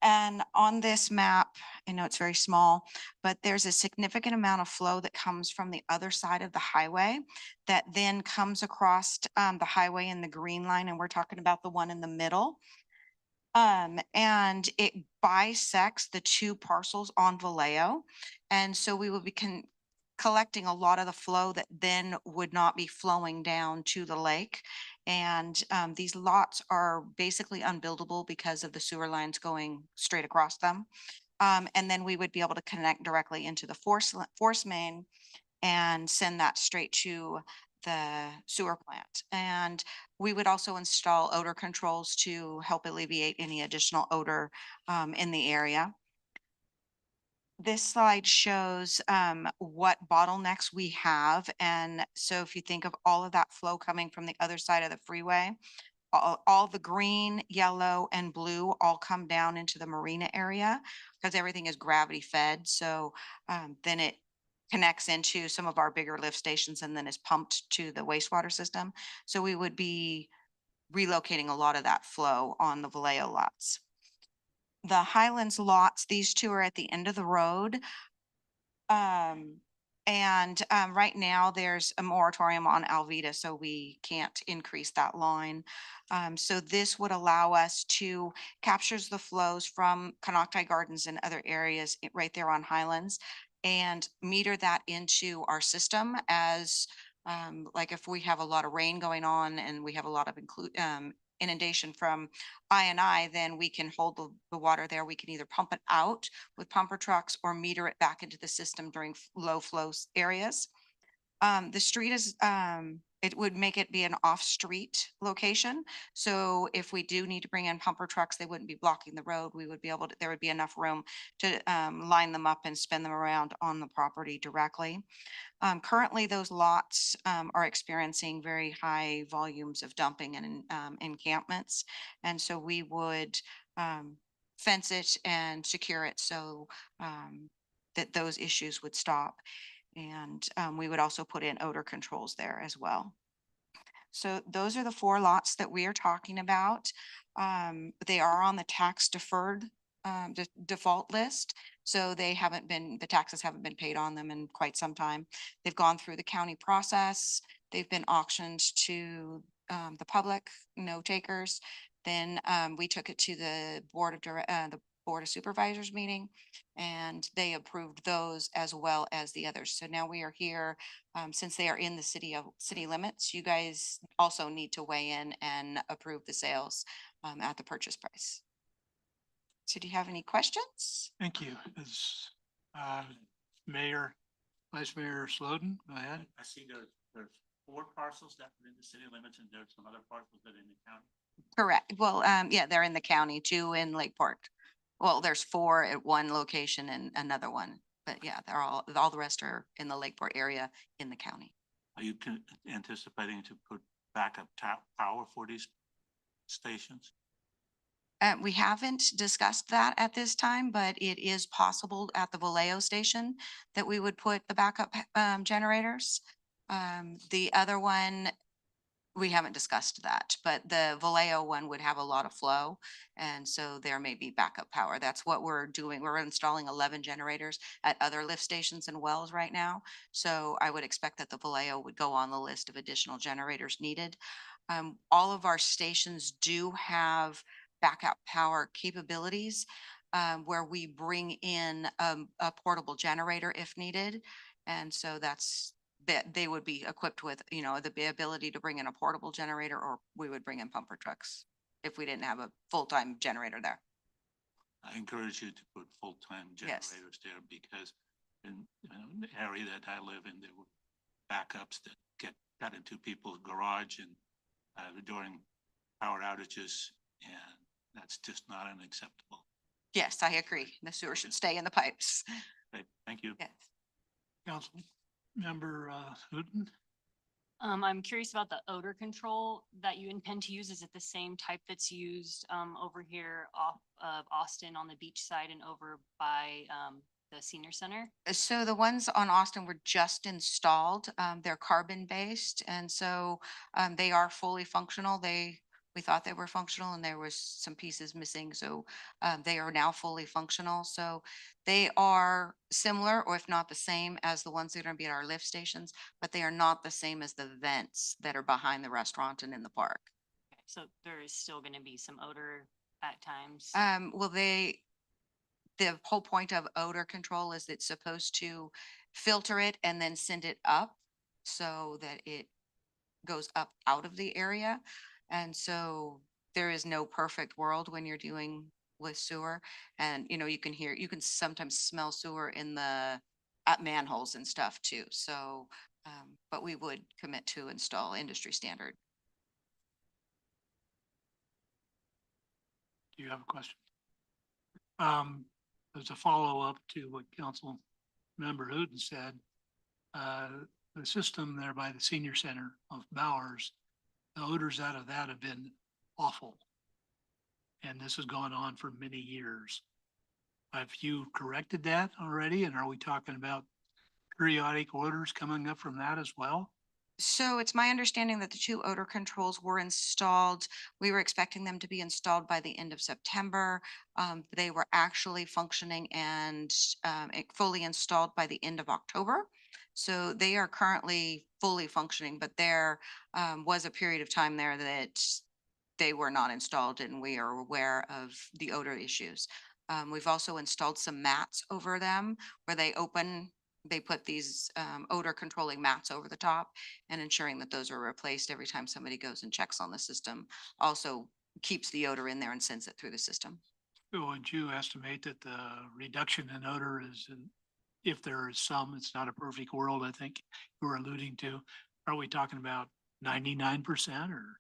And on this map, I know it's very small, but there's a significant amount of flow that comes from the other side of the highway that then comes across the highway in the green line. And we're talking about the one in the middle. And it bisects the 2 parcels on Vallejo. And so we will be collecting a lot of the flow that then would not be flowing down to the lake. And these lots are basically unbuildable because of the sewer lines going straight across them. And then we would be able to connect directly into the force main and send that straight to the sewer plant. And we would also install odor controls to help alleviate any additional odor in the area. This slide shows what bottlenecks we have. And so if you think of all of that flow coming from the other side of the freeway, all the green, yellow, and blue all come down into the marina area because everything is gravity fed. So then it connects into some of our bigger lift stations and then is pumped to the wastewater system. So we would be relocating a lot of that flow on the Vallejo lots. The Highlands lots, these two are at the end of the road. Right now there's a moratorium on Alvita, so we can't increase that line. So this would allow us to captures the flows from Canocti Gardens and other areas right there on Highlands and meter that into our system as like if we have a lot of rain going on and we have a lot of inundation from I&I, then we can hold the water there. We can either pump it out with pumper trucks or meter it back into the system during low flows areas. The street is, it would make it be an off-street location. So if we do need to bring in pumper trucks, they wouldn't be blocking the road. We would be able to, there would be enough room to line them up and spin them around on the property directly. Currently, those lots are experiencing very high volumes of dumping and encampments. And so we would fence it and secure it so that those issues would stop. And we would also put in odor controls there as well. So those are the 4 lots that we are talking about. They are on the tax deferred default list. So they haven't been, the taxes haven't been paid on them in quite some time. They've gone through the county process. They've been auctioned to the public, no takers. Then we took it to the Board of Supervisors meeting, and they approved those as well as the others. So now we are here, since they are in the city limits, you guys also need to weigh in and approve the sales at the purchase price. So do you have any questions? Thank you. As Mayor, Vice Mayor Sloden, go ahead. I see there's 4 parcels that are in the city limits and there's some other parcels that are in the county. Correct. Well, yeah, they're in the county, 2 in Lakeport. Well, there's 4 at one location and another one, but yeah, they're all the rest are in the Lakeport area in the county. Are you anticipating to put backup power for these stations? We haven't discussed that at this time, but it is possible at the Vallejo station that we would put the backup generators. The other one, we haven't discussed that, but the Vallejo one would have a lot of flow. And so there may be backup power. That's what we're doing. We're installing 11 generators at other lift stations and wells right now. So I would expect that the Vallejo would go on the list of additional generators needed. All of our stations do have backup power capabilities where we bring in a portable generator if needed. And so that's that they would be equipped with, you know, the ability to bring in a portable generator, or we would bring in pumper trucks if we didn't have a full-time generator there. I encourage you to put full-time Yes. generators there because in the area that I live in, there were backups that got into people's garage and during power outages, and that's just not unacceptable. Yes, I agree. The sewer should stay in the pipes. Okay, thank you. Yes. Council Member Hooton. I'm curious about the odor control that you intend to use. Is it the same type that's used over here off of Austin on the beach side and over by the senior center? So the ones on Austin were just installed. They're carbon based, and so they are fully functional. We thought they were functional and there was some pieces missing. So they are now fully functional. So they are similar, or if not the same as the ones that are going to be at our lift stations, but they are not the same as the vents that are behind the restaurant and in the park. Okay, so there is still going to be some odor at times. Well, the whole point of odor control is it's supposed to filter it and then send it up so that it goes up out of the area. And so there is no perfect world when you're dealing with sewer. And, you know, you can sometimes smell sewer at manholes and stuff too. So, but we would commit to install industry standard. Do you have a question? As a follow-up to what Council Member Hooton said, the system there by the senior center of Bowers, the odors out of that have been awful. And this has gone on for many years. Have you corrected that already? And are we talking about periodic orders coming up from that as well? So it's my understanding that the two odor controls were installed. We were expecting them to be installed by the end of September. They were actually functioning and fully installed by the end of October. So they are currently fully functioning, but there was a period of time there that they were not installed and we are aware of the odor issues. We've also installed some mats over them where they put these odor controlling mats over the top, and ensuring that those are replaced every time somebody goes and checks on the system. Also keeps the odor in there and sends it through the system. So would you estimate that the reduction in odor is, if there is some, it's not a perfect world, I think you were alluding to. Are we talking about 99% or?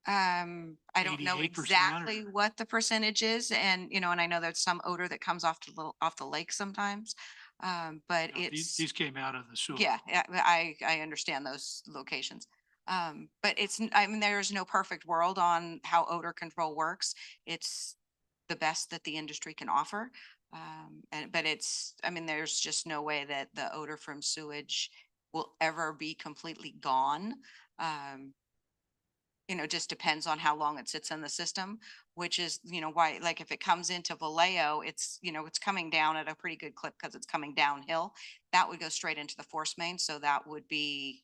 I don't know 88% exactly or- what the percentage is, and and I know there's some odor that comes off the lake sometimes. But No, it's. These came out of the sewer. Yeah, I understand those locations. But I mean, there's no perfect world on how odor control works. It's the best that the industry can offer. But I mean, there's just no way that the odor from sewage will ever be completely gone. Just depends on how long it sits in the system, which is, why, like if it comes into Vallejo, it's coming down at a pretty good clip because it's coming downhill. That would go straight into the force main. So that would be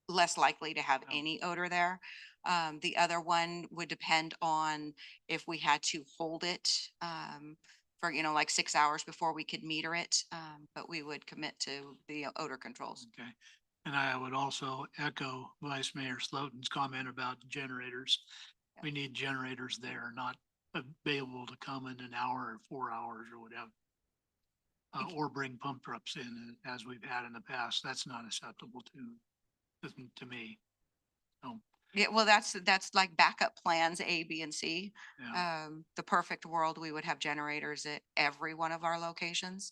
less likely to have any odor there. The other one would depend on if we had to hold it for, like 6 hours before we could meter it. But we would commit to the odor controls. Okay. And I would also echo Vice Mayor Slotin's comment about generators. We need generators there, not available to come in an hour or 4 hours or whatever. Or bring pump trucks in as we've had in the past. That's not acceptable to me. So, Yeah, well, that's like backup plans A, B, and C. yeah. The perfect world, we would have generators at every one of our locations.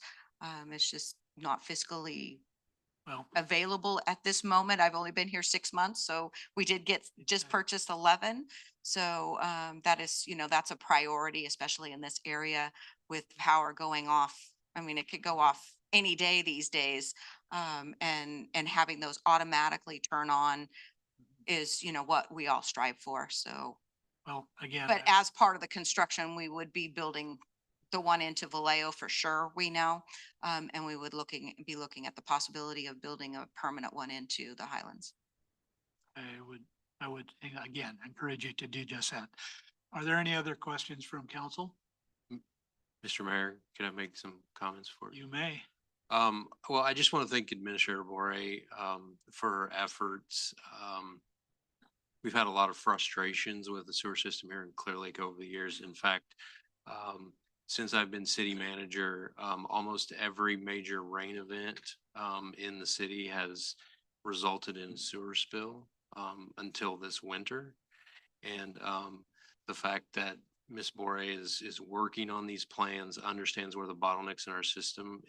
It's just not fiscally Well, available at this moment. I've only been here 6 months, so we did just purchased 11. So that is, that's a priority, especially in this area with power going off. I mean, it could go off any day these days. And having those automatically turn on is, what we all strive for. So, well, again. but as part of the construction, we would be building the one into Vallejo for sure, we know. And we would be looking at the possibility of building a permanent one into the Highlands. I would, again, encourage you to do just that. Are there any other questions from council? Mr. Mayor, could I make some comments for you? You may. Well, I just want to thank Administrator Bore, for her efforts. We've had a lot of frustrations with the sewer system here in Clear Lake over the years. In fact, since I've been city manager, almost every major rain event, in the city has resulted in a sewer spill, until this winter. And, the fact that Ms. Bore is working on these plans, understands where the bottlenecks in our system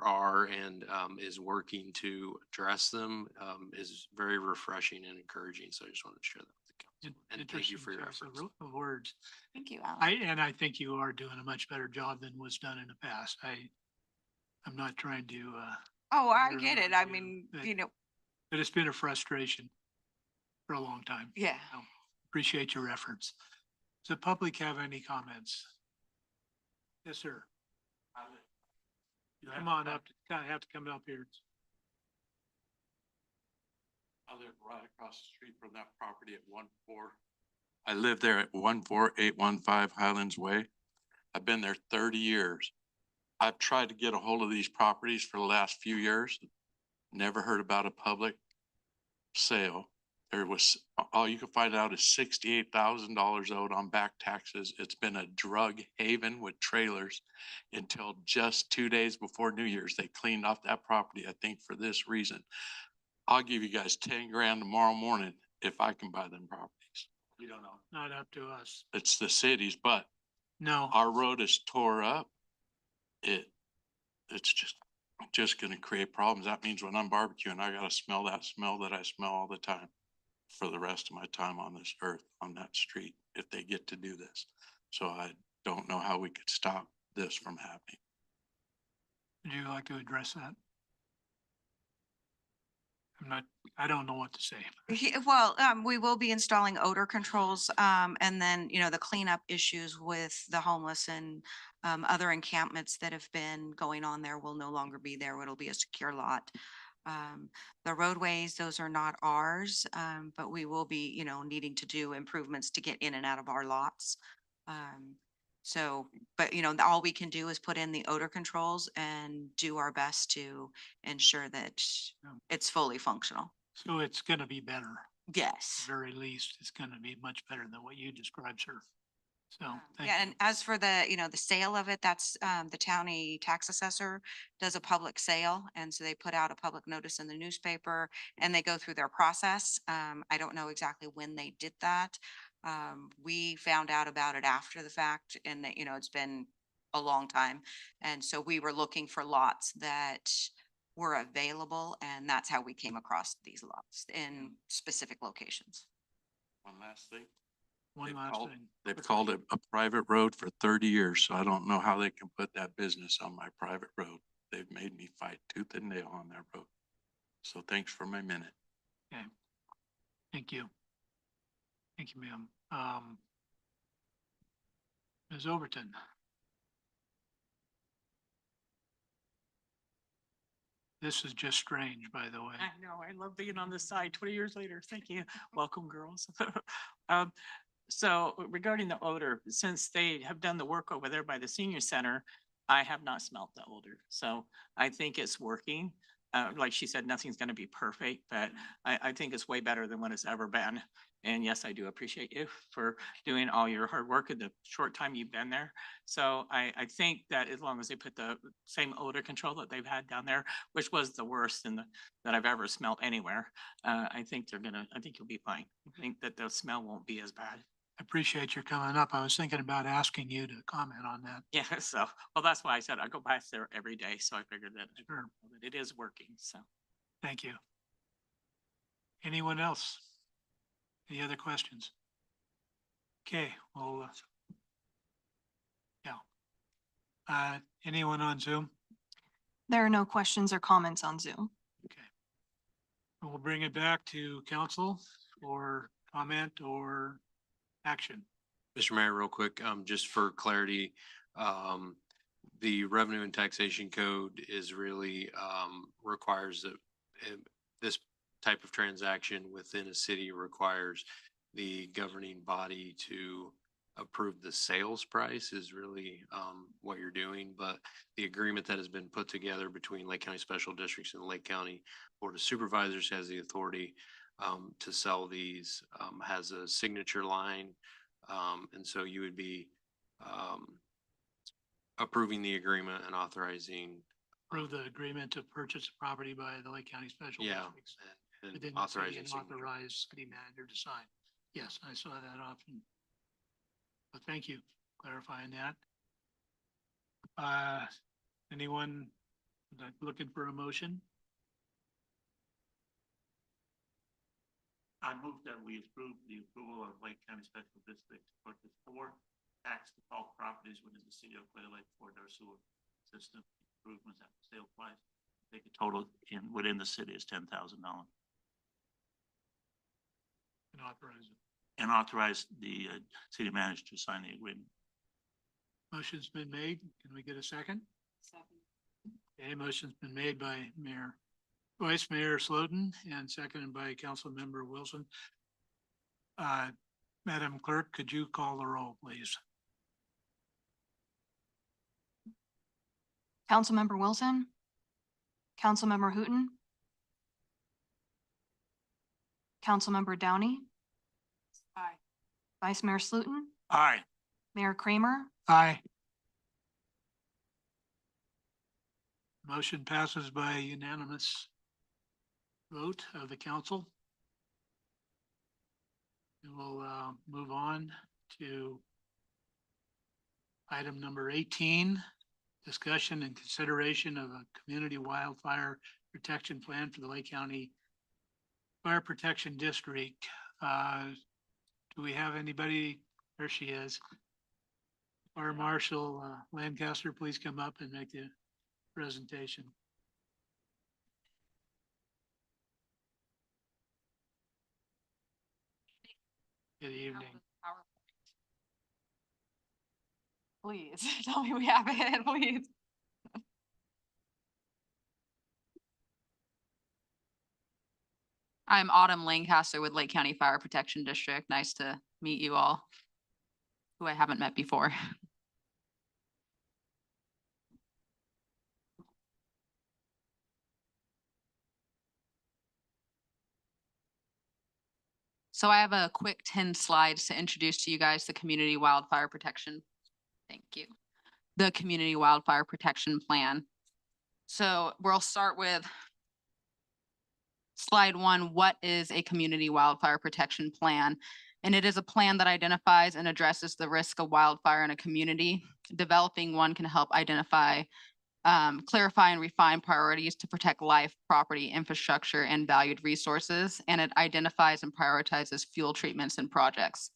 are, and is working to address them, is very refreshing and encouraging. So I just wanted to share that with the council. And thank you for your Interesting efforts. choice of words. Thank you, Alan. I think you are doing a much better job than was done in the past. I'm not trying to, Oh, I You're get it. right, I yeah. mean, but it's been a frustration for a long time. yeah. So, appreciate your efforts. Does the public have any comments? Yes, sir. Come on up, kind of have to come up here. I live right across the street from that property at 1-4. I live there at 14815 Highlands Way. I've been there 30 years. I've tried to get a hold of these properties for the last few years. Never heard about a public sale. All you can find out is $68,000 owed on back taxes. It's been a drug haven with trailers until just 2 days before New Year's. They cleaned off that property, I think, for this reason. I'll give you guys 10 grand tomorrow morning if I can buy them properties. You don't know. Not up to us. It's the cities, but No. our road is tore up. It's just gonna create problems. That means when I'm barbecuing, I gotta smell that smell that I smell all the time for the rest of my time on this earth, on that street, if they get to do this. So I don't know how we could stop this from happening. Would you like to address that? I don't know what to say. Well, we will be installing odor controls, and then, you know, the cleanup issues with the homeless and other encampments that have been going on there will no longer be there. It'll be a secure lot. The roadways, those are not ours, but we will be, you know, needing to do improvements to get in and out of our lots. So, but you know, all we can do is put in the odor controls and do our best to ensure that it's fully functional. So it's gonna be better. Yes. At the very least, it's gonna be much better than what you described, sir. So, thank Yeah, you. and as for the, you know, the sale of it, that's, the county tax assessor does a public sale. And so they put out a public notice in the newspaper and they go through their process. I don't know exactly when they did that. We found out about it after the fact and that, you know, it's been a long time. And so we were looking for lots that were available and that's how we came across these lots in specific locations. One last thing. One They've last called- thing. They've called it a private road for 30 years, so I don't know how they can put that business on my private road. They've made me fight tooth and nail on that road. So thanks for my minute. Okay. Thank you. Thank you, ma'am. Ms. Overton. This is just strange, by the way. I know, I love being on this side 20 years later. Thank you. Welcome, girls. So regarding the odor, since they have done the work over there by the senior center, I have not smelt the odor. So I think it's working. Like she said, nothing's going to be perfect, but I think it's way better than what it's ever been. And yes, I do appreciate you for doing all your hard work in the short time you've been there. So I think that as long as they put the same odor control that they've had down there, which was the worst that I've ever smelled anywhere, I think I think you'll be fine. I think that the smell won't be as bad. I appreciate your coming up. I was thinking about asking you to comment on that. Yeah, so, well, that's why I said I go past there every day, so I figured that Sure. that it is working, so. Thank you. Anyone else? Any other questions? Okay, well, yeah. Anyone on Zoom? There are no questions or comments on Zoom. Okay. We'll bring it back to council for comment or action. Mr. Mayor, real quick, just for clarity, the revenue and taxation code is really, requires that this type of transaction within a city requires the governing body to approve the sales price is really, what you're doing. But the agreement that has been put together between Lake County Special Districts and the Lake County Board of Supervisors has the authority to sell these, has a signature line. And so you would be approving the agreement and authorizing. Approve the agreement to purchase property by the Lake County Special Yeah. Districts. And Within the city authorizing and signature. authorize city manager to sign. Yes, I saw that option. But thank you clarifying that. Anyone looking for a motion? I move that we approve the approval of Lake County Special District to purchase 4 tax default properties within the city of Clear Lake for their sewer system improvements at the sale price. Take a total within the city is $10,000. And authorize it. And authorize the city manager to sign the agreement. Motion's been made. Can we get a second? Okay, motion's been made by Vice Mayor Slotin and seconded by Councilmember Wilson. Madam Clerk, could you call the roll, please? Councilmember Wilson. Councilmember Hooton. Councilmember Downey. Aye. Vice Mayor Slutin. Aye. Mayor Kramer. Aye. Motion passes by unanimous vote of the council. And we'll move on to item number 18, discussion and consideration of a community wildfire protection plan for the Lake County Fire Protection District. Do we have anybody? There she is. Fire Marshal Lancaster, please come up and make the presentation. Good evening. Please, tell me we have it, please. I'm Autumn Lancaster with Lake County Fire Protection District. Nice to meet you all, who I haven't met before. So I have a quick 10 slides to introduce to you guys the Community Wildfire Protection. Thank you. The Community Wildfire Protection Plan. So we'll start with slide 1. What is a Community Wildfire Protection Plan? And it is a plan that identifies and addresses the risk of wildfire in a community. Developing one can help identify, clarify and refine priorities to protect life, property, infrastructure, and valued resources. And it identifies and prioritizes fuel treatments and projects.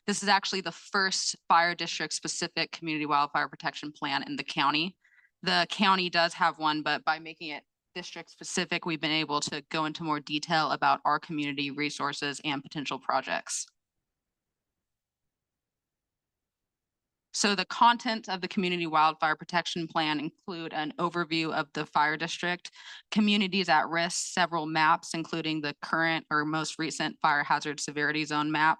This is actually the first fire district specific community wildfire protection plan in the county. The county does have one, but by making it district specific, we've been able to go into more detail about our community resources and potential projects. So the content of the Community Wildfire Protection Plan include an overview of the fire district, communities at risk, several maps, including the current or most recent fire hazard severity zone map,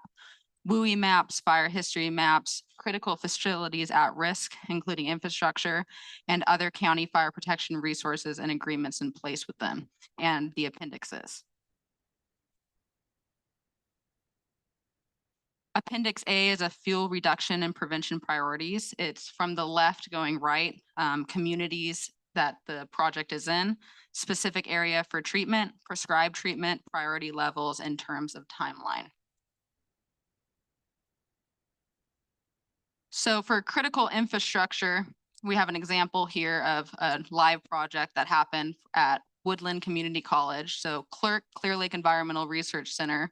WUI maps, fire history maps, critical facilities at risk, including infrastructure, and other county fire protection resources and agreements in place with them, and the appendixes. Appendix A is a fuel reduction and prevention priorities. It's from the left going right, communities that the project is in, specific area for treatment, prescribed treatment, priority levels, in terms of timeline. So for critical infrastructure, we have an example here of a live project that happened at Woodland Community College. So Clear Lake Environmental Research Center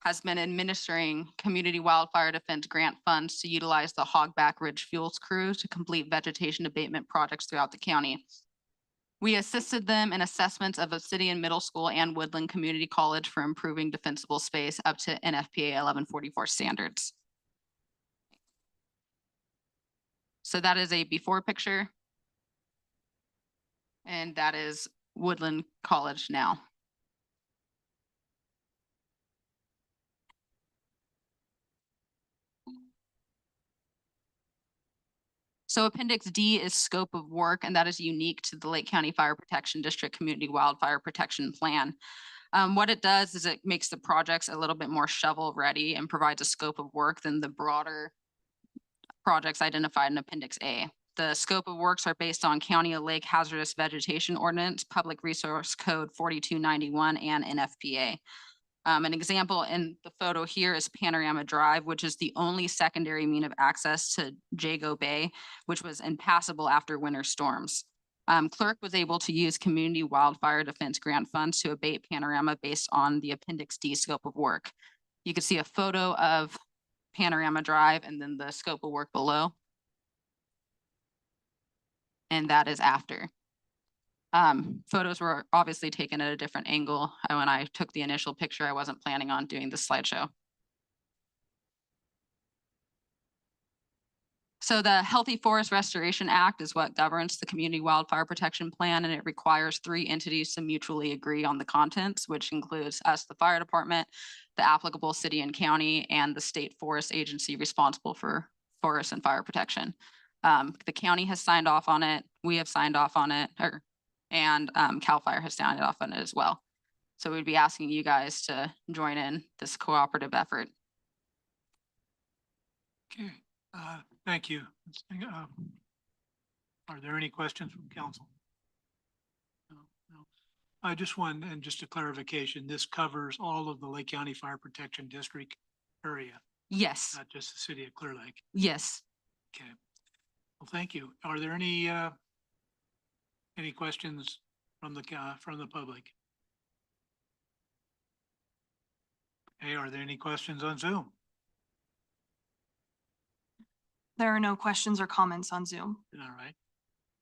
has been administering community wildfire defense grant funds to utilize the Hogback Ridge Fuels Crew to complete vegetation abatement projects throughout the county. We assisted them in assessments of Obsidian Middle School and Woodland Community College for improving defensible space up to NFPA 1144 standards. So that is a before picture. And that is Woodland College now. So Appendix D is scope of work, and that is unique to the Lake County Fire Protection District Community Wildfire Protection Plan. What it does is it makes the projects a little bit more shovel ready and provides a scope of work than the broader projects identified in Appendix A. The scope of works are based on County of Lake Hazardous Vegetation Ordinance, Public Resource Code 4291, and NFPA. An example in the photo here is Panorama Drive, which is the only secondary mean of access to Jago Bay, which was impassable after winter storms. Clerk was able to use community wildfire defense grant funds to abate Panorama based on the Appendix D scope of work. You can see a photo of Panorama Drive and then the scope of work below. And that is after. Photos were obviously taken at a different angle. When I took the initial picture, I wasn't planning on doing the slideshow. So the Healthy Forest Restoration Act is what governs the Community Wildfire Protection Plan, and it requires 3 entities to mutually agree on the contents, which includes us, the fire department, the applicable city and county, and the state forest agency responsible for forest and fire protection. The county has signed off on it. We have signed off on it, and CAL FIRE has signed off on it as well. So we'd be asking you guys to join in this cooperative effort. Okay, thank you. Are there any questions from council? No. I just want, and just a clarification, this covers all of the Lake County Fire Protection District area, Yes, not just the city of Clear Lake. yes. Okay. Well, thank you. Are there any questions from the public? Hey, are there any questions on Zoom? There are no questions or comments on Zoom. All right.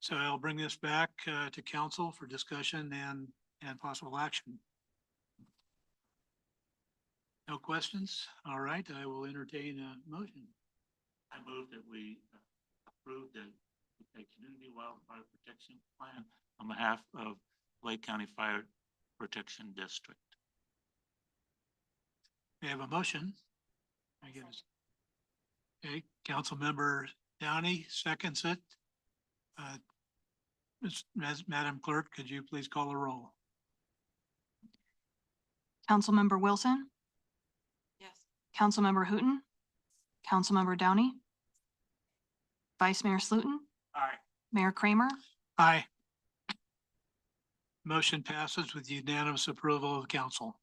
So I'll bring this back to council for discussion and possible action. No questions? All right, I will entertain a motion. I move that we approve the Community Wildfire Protection Plan on behalf of Lake County Fire Protection District. We have a motion. I guess. Okay, Councilmember Downey seconds it. Madam Clerk, could you please call a roll? Councilmember Wilson, Yes. Councilmember Hooton, Councilmember Downey, Vice Mayor Slutin, Aye. Mayor Kramer, Aye. Motion passes with unanimous approval of council.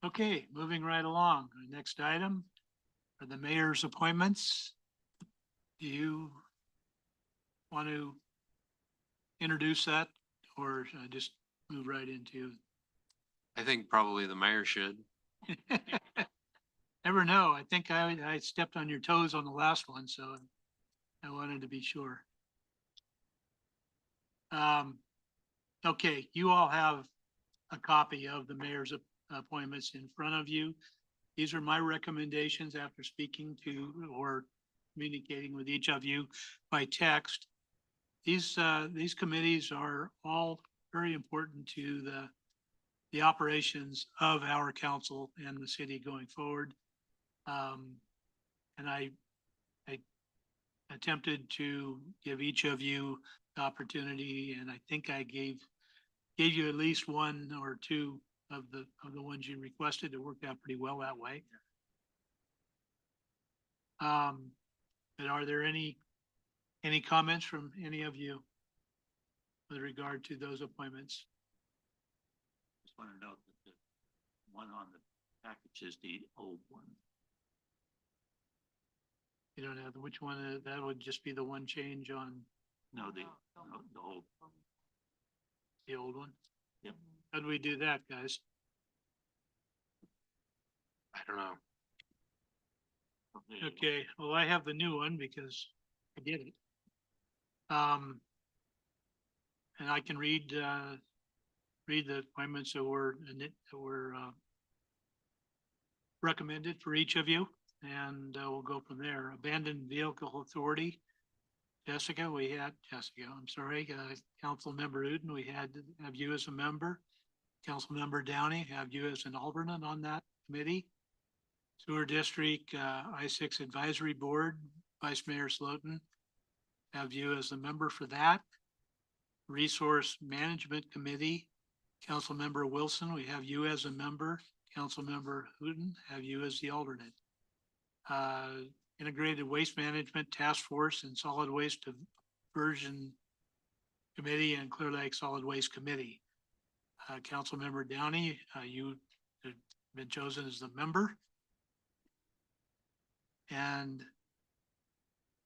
Okay, moving right along. The next item are the mayor's appointments. Do you want to introduce that, or should I just move right into? I think probably the mayor should. Never know. I think I stepped on your toes on the last one, so I wanted to be sure. Okay, you all have a copy of the mayor's appointments in front of you. These are my recommendations after speaking to or communicating with each of you by text. These committees are all very important to the operations of our council and the city going forward. And I attempted to give each of you the opportunity, and I think I gave you at least one or two of the ones you requested. It worked out pretty well that way. But are there any comments from any of you with regard to those appointments? Just want to note that the one on the package is the old one. You don't have which one, that would just be the one change on No, the old. the old one? Yep. How do we do that, guys? I don't know. Okay, well, I have the new one because I did it. And I can read the appointments that were recommended for each of you, and we'll go from there. Abandoned Vehicle Authority, Jessica, I'm sorry, Councilmember Uden, we have you as a member. Councilmember Downey, have you as an alternate on that committee. Sewer District, I-6 Advisory Board, Vice Mayor Slotin, have you as a member for that. Resource Management Committee, Councilmember Wilson, we have you as a member. Councilmember Hooton, have you as the alternate. Integrated Waste Management Task Force and Solid Waste Diversion Committee and Clear Lake Solid Waste Committee. Councilmember Downey, you have been chosen as the member. And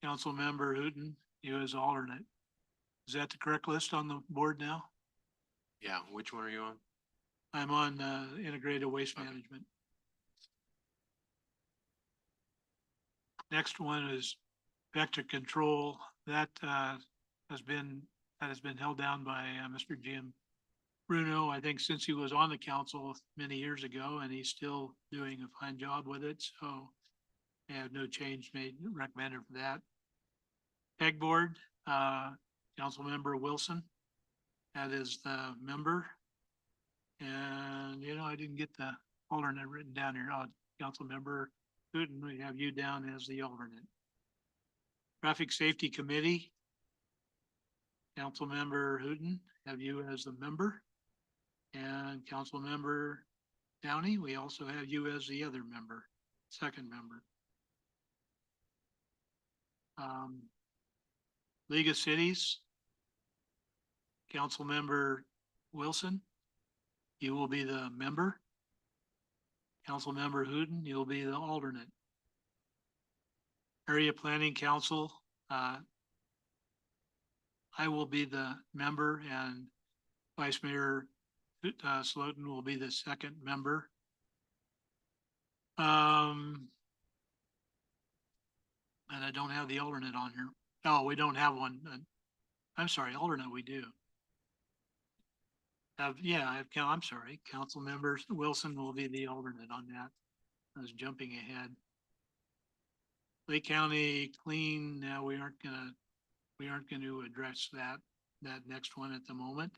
Councilmember Hooton, you as alternate. Is that the correct list on the board now? Yeah, which one are you on? I'm on Integrated Waste Management. Next one is Vector Control. That has been held down by Mr. Jim Bruno, I think, since he was on the council many years ago, and he's still doing a fine job with it. So I have no change recommended for that. Peg Board, Councilmember Wilson, that is the member. And, I didn't get the alternate written down here. Councilmember Hooton, we have you down as the alternate. Traffic Safety Committee, Councilmember Hooton, have you as the member. And Councilmember Downey, we also have you as the other member, second member. League of Cities, Councilmember Wilson, you will be the member. Councilmember Hooton, you'll be the alternate. Area Planning Council, I will be the member, and Vice Mayor Slotin will be the second member. And I don't have the alternate on here. Oh, we don't have one. I'm sorry, alternate we do. I'm sorry, council members, Wilson will be the alternate on that. I was jumping ahead. Lake County Clean, now we aren't gonna address that next one at the moment.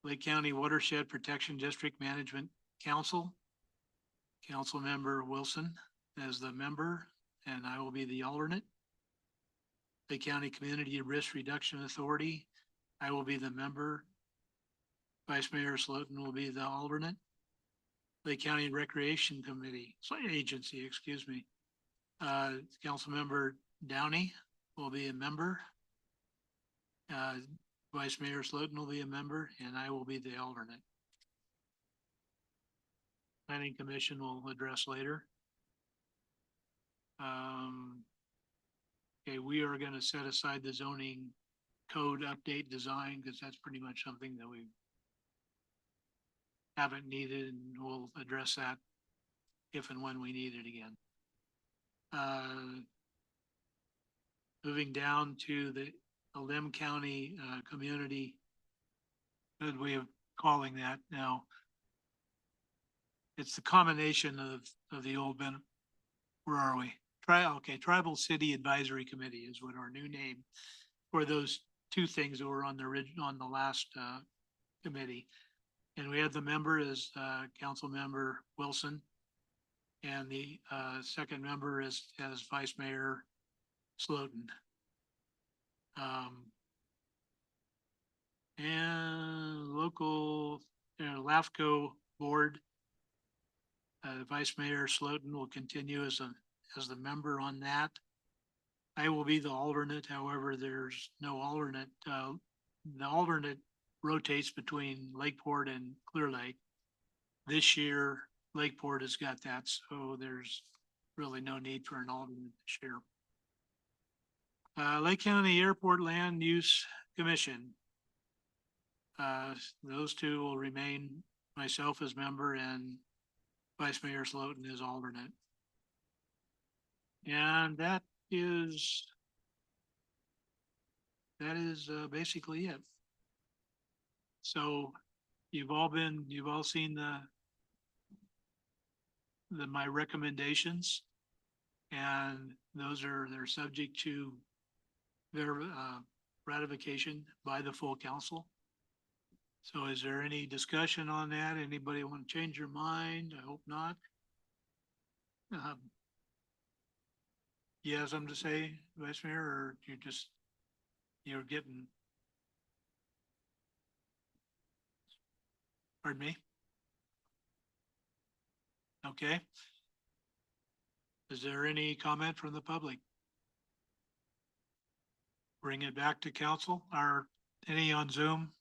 Lake County Watershed Protection District Management Council. Councilmember Wilson as the member, and I will be the alternate. Lake County Community Risk Reduction Authority, I will be the member. Vice Mayor Slotin will be the alternate. Lake County Recreation Committee, Agency, excuse me. Councilmember Downey will be a member. Vice Mayor Slotin will be a member, and I will be the alternate. Planning Commission will address later. Okay, we are gonna set aside the zoning code update design, because that's pretty much something that we haven't needed, and we'll address that if and when we need it again. Moving down to the Lim County Community, good way of calling that now. It's the combination of the old where are we? Tribal City Advisory Committee is what our new name for those two things that were on the last committee. And we had the member as Council Member Wilson, and the second member is as Vice Mayor Slotin. And local LAFCO board, Vice Mayor Slotin will continue as the member on that. I will be the alternate. However, there's no alternate. The alternate rotates between Lakeport and Clear Lake. This year, Lakeport has got that, so there's really no need for an alternate this year. Lake County Airport Land Use Commission. Those two will remain, myself as member and Vice Mayor Slotin as alternate. And that is basically it. So you've all seen my recommendations, and they're subject to their ratification by the full council. So is there any discussion on that? Anybody want to change your mind? I hope not. You have something to say, Vice Mayor, or you're getting, pardon me? Okay. Is there any comment from the public? Bring it back to council, or any on Zoom?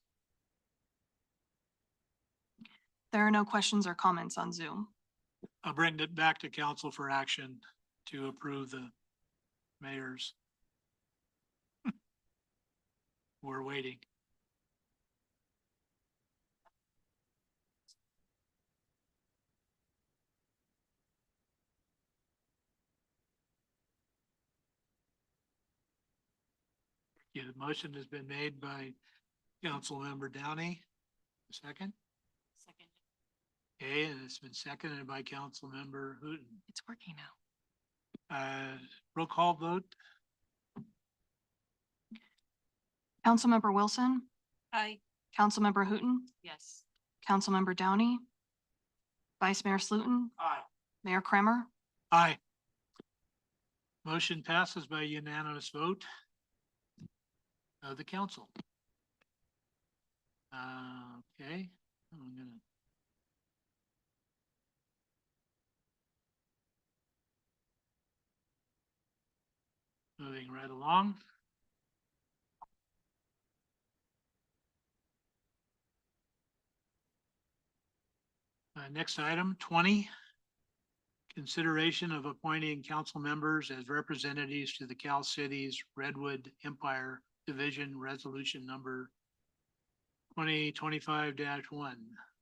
There are no questions or comments on Zoom. I'll bring it back to council for action to approve the mayor's. We're waiting. Yeah, the motion has been made by Councilmember Downey. Second? Second. Okay, and it's been seconded by Councilmember Hooton. It's working now. Roll call vote. Councilmember Wilson, Aye. Councilmember Hooton, Yes. Councilmember Downey, Vice Mayor Slotin, Aye. Mayor Kremer. Aye. Motion passes by unanimous vote of the council. Okay, I'm gonna. Moving right along. Next item, 20. Consideration of appointing council members as representatives to the Cal Cities Redwood Empire Division Resolution Number 2025-1,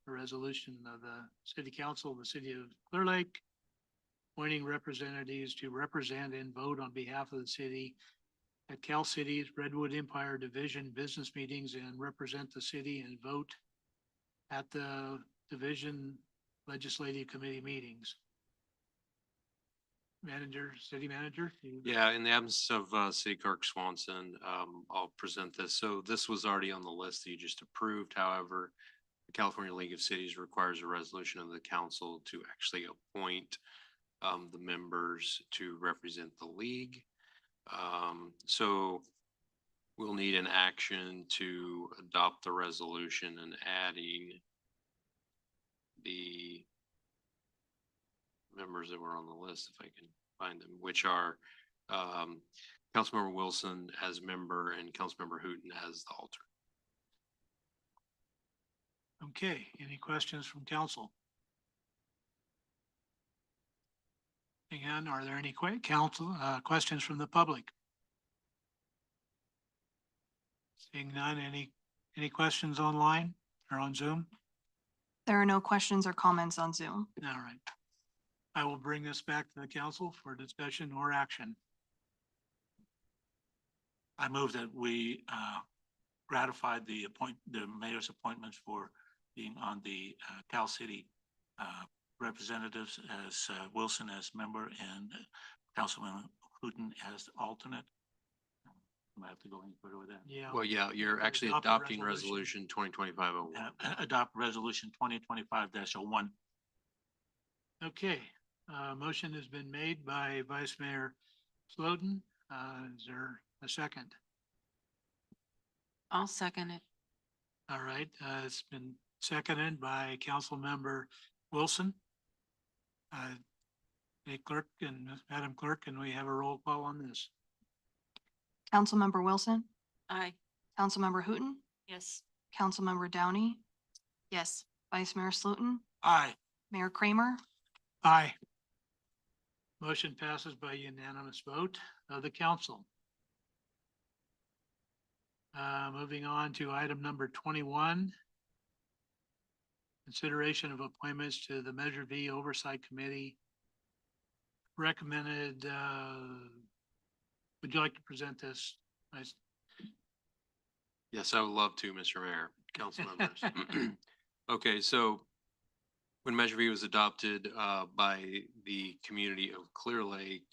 a resolution of the City Council of the City of Clear Lake, appointing representatives to represent and vote on behalf of the city at Cal City's Redwood Empire Division business meetings and represent the city and vote at the division legislative committee meetings. Manager, city manager? Yeah, in the absence of City Clerk Swanson, I'll present this. So this was already on the list that you just approved. However, the California League of Cities requires a resolution of the council to actually appoint the members to represent the league. So we'll need an action to adopt the resolution and adding the members that were on the list, if I can find them, which are Councilmember Wilson as member and Councilmember Hooton as the alternate. Okay, any questions from council? Again, are there any questions from the public? Seeing none, any questions online or on Zoom? There are no questions or comments on Zoom. All right. I will bring this back to the council for discussion or action. I move that we ratified the mayor's appointments for being on the Cal City representatives as Wilson as member and Councilman Hooton as alternate. I have to go any further with that. Yeah. Well, yeah, you're actually Adopt the adopting resolution. resolution 2025-01. Adopt resolution 2025-01. Okay, motion has been made by Vice Mayor Slotin. Is there a second? I'll second it. All right, it's been seconded by Councilmember Wilson. Hey, Clerk and Madam Clerk, can we have a roll call on this? Councilmember Wilson, Aye. Councilmember Hooton, Yes. Councilmember Downey, Yes. Vice Mayor Slotin, Aye. Mayor Kramer. Aye. Motion passes by unanimous vote of the council. Moving on to item number 21. Consideration of appointments to the Measure V Oversight Committee. Recommended, would you like to present this? Yes, I would love to, Mr. Mayor, council members. Okay, so when Measure V was adopted by the community of Clear Lake,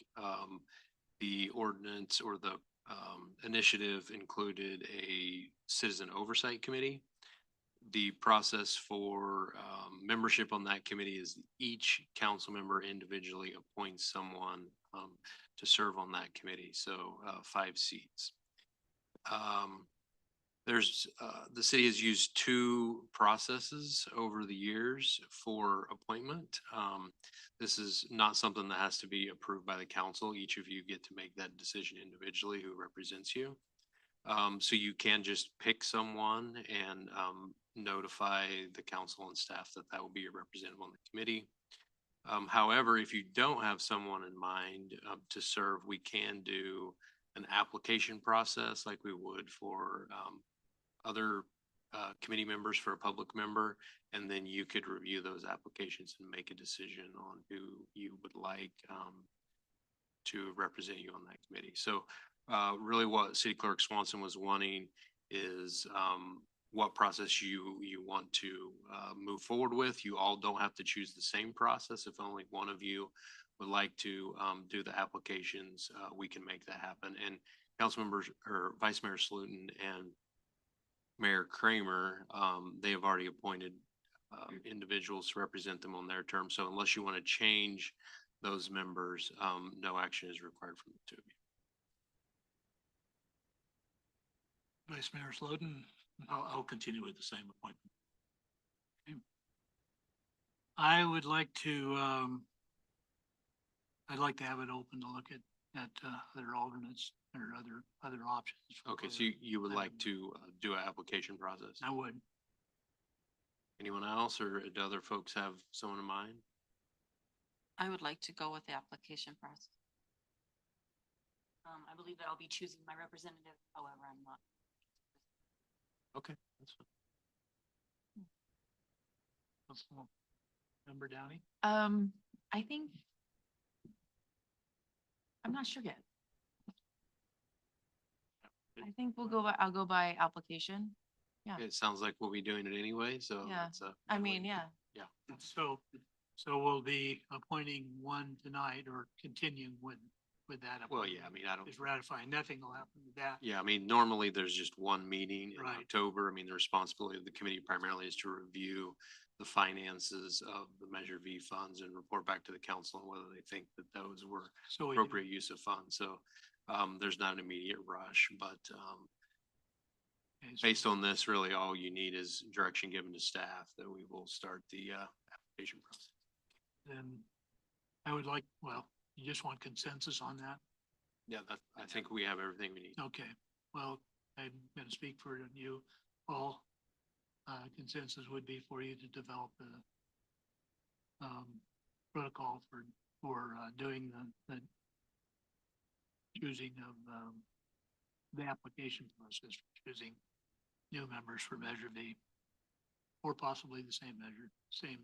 the ordinance or the initiative included a citizen oversight committee. The process for membership on that committee is each council member individually appoints someone to serve on that committee. So 5 seats. The city has used 2 processes over the years for appointment. This is not something that has to be approved by the council. Each of you get to make that decision individually who represents you. So you can just pick someone and notify the council and staff that that will be your representative on the committee. However, if you don't have someone in mind to serve, we can do an application process like we would for other committee members for a public member, and then you could review those applications and make a decision on who you would like to represent you on that committee. So really what City Clerk Swanson was wanting is what process you want to move forward with. You all don't have to choose the same process. If only one of you would like to do the applications, we can make that happen. And council members or Vice Mayor Slotin and Mayor Kramer, they have already appointed individuals to represent them on their term. So unless you want to change those members, no action is required from the 2 of you. Vice Mayor Slotin. I'll continue with the same appointment. Okay. I would like to, I'd like to have it open to look at other alternates or other options. Okay, so you would like to do an application process? I would. Anyone else, or do other folks have someone in mind? I would like to go with the application process. I believe that I'll be choosing my representative, however, I'm not. Okay, that's fine. Member Downey? I think, I'm not sure yet. I think I'll go by application. Yeah. It sounds like we'll be doing it anyway, so. Yeah. that's, I mean, yeah. Yeah. So we'll be appointing one tonight or continuing with that. Well, yeah, I mean, I don't. Is ratifying. Nothing will happen with that. Yeah, I mean, normally there's just one meeting in Right. October. I mean, the responsibility of the committee primarily is to review the finances of the Measure V funds and report back to the council on whether they think that those were So we appropriate use of funds. So there's not an immediate rush, but based on this, really all you need is direction given to staff that we will start the application process. then I would like, well, you just want consensus on that? Yeah, I think we have everything we need. Okay, well, I'm gonna speak for you, Paul. Consensus would be for you to develop the protocol for doing the choosing of the application process, for choosing new members for Measure V, or possibly the same measure, same.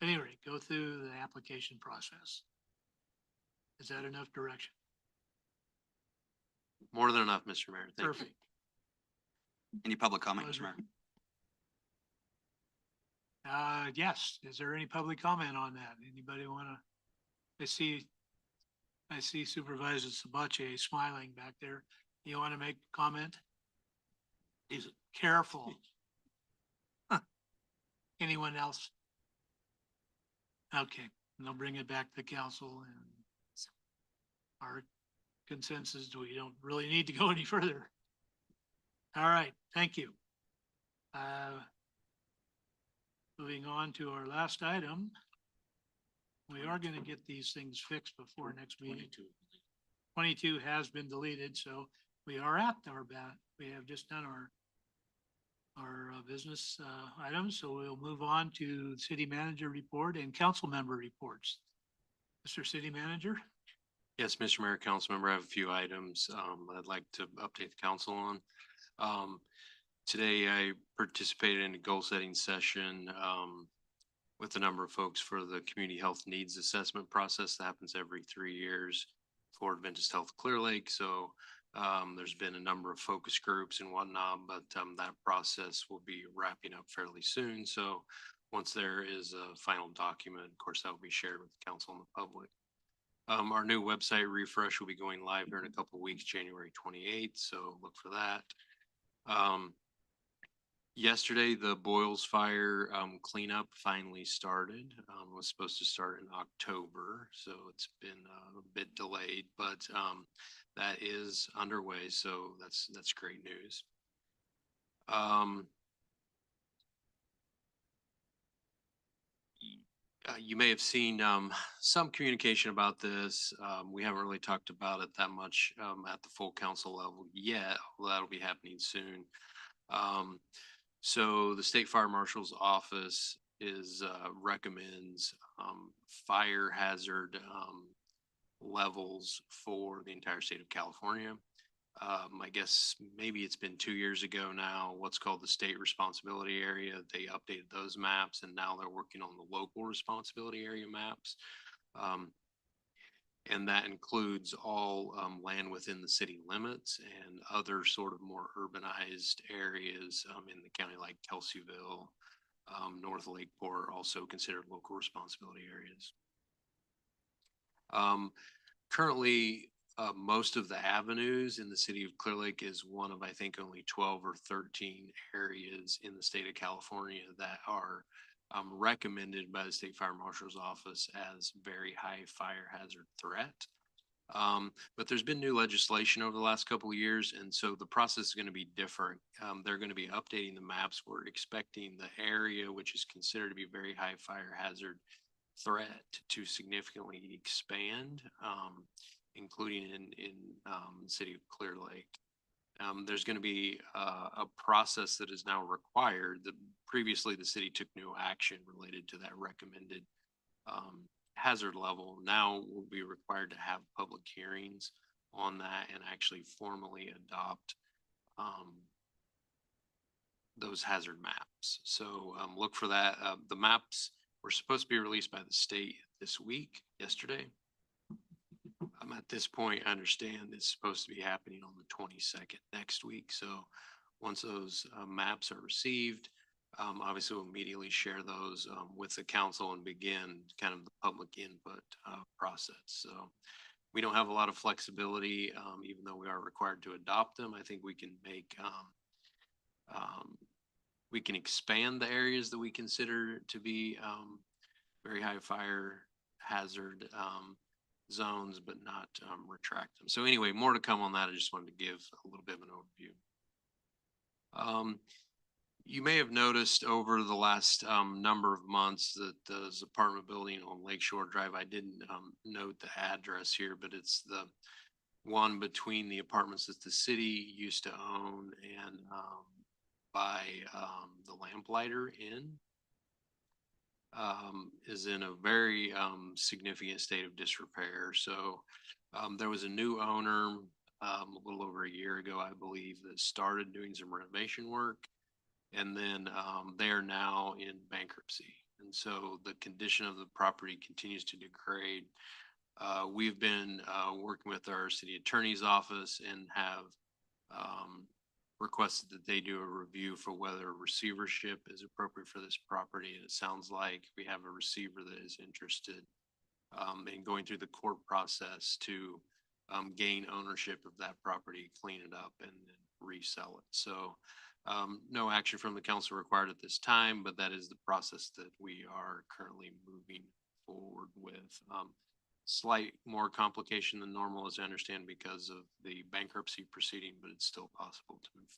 At any rate, go through the application process. Is that enough direction? More than enough, Mr. Mayor. Thank you. Perfect. Any public comment, Mr. Mayor? Yes, is there any public comment on that? Anybody wanna? I see Supervisor Sabache smiling back there. You wanna make a comment? He's careful. Anyone else? Okay, and I'll bring it back to the council and our consensus, we don't really need to go any further. All right, thank you. Moving on to our last item. We are gonna get these things fixed before next meeting. 22 has been deleted, so we are at our bat. We have just done our business items, so we'll move on to city manager report and council member reports. Mr. City Manager? Yes, Mr. Mayor, council member, I have a few items I'd like to update the council on. Today I participated in a goal setting session with a number of folks for the community health needs assessment process that happens every 3 years for Adventist Health Clear Lake. So there's been a number of focus groups and whatnot, but that process will be wrapping up fairly soon. So once there is a final document, of course, that will be shared with the council and the public. Our new website refresh will be going live here in a couple of weeks, January 28th. So look for that. Yesterday, the Boyles Fire cleanup finally started. Was supposed to start in October, so it's been a bit delayed, but that is underway. So that's great news. You may have seen some communication about this. We haven't really talked about it that much at the full council level yet. That'll be happening soon. So the State Fire Marshal's office recommends fire hazard levels for the entire state of California. I guess maybe it's been 2 years ago now, what's called the state responsibility area. They updated those maps and now they're working on the local responsibility area maps. And that includes all land within the city limits and other sort of more urbanized areas in the county like Kelseyville, North Lakeport, also considered local responsibility areas. Currently, most of the avenues in the city of Clear Lake is one of, I think, only 12 or 13 areas in the state of California that are recommended by the State Fire Marshal's office as very high fire hazard threat. But there's been new legislation over the last couple of years, and so the process is going to be different. They're going to be updating the maps. We're expecting the area, which is considered to be very high fire hazard threat, to significantly expand, including in the city of Clear Lake. There's going to be a process that is now required. Previously, the city took no action related to that recommended hazard level. Now we'll be required to have public hearings on that and actually formally adopt those hazard maps. So look for that. The maps were supposed to be released by the state this week, yesterday. At this point, I understand it's supposed to be happening on the 22nd next week. So once those maps are received, obviously we'll immediately share those with the council and begin kind of the public input process. So we don't have a lot of flexibility, even though we are required to adopt them. I think we can make we can expand the areas that we consider to be very high fire hazard zones, but not retract them. So anyway, more to come on that. I just wanted to give a little bit of an overview. You may have noticed over the last number of months that the apartment building on Lakeshore Drive, I didn't note the address here, but it's the one between the apartments that the city used to own and by the Lamplighter Inn. Is in a very significant state of disrepair. So there was a new owner a little over a year ago, I believe, that started doing some renovation work. And then they are now in bankruptcy. And so the condition of the property continues to degrade. We've been working with our city attorney's office and have requested that they do a review for whether receivership is appropriate for this property. And it sounds like we have a receiver that is interested in going through the court process to gain ownership of that property, clean it up, and then resell it. So no action from the council required at this time, but that is the process that we are currently moving forward with. Slight more complication than normal, as I understand, because of the bankruptcy proceeding, but it's still possible to move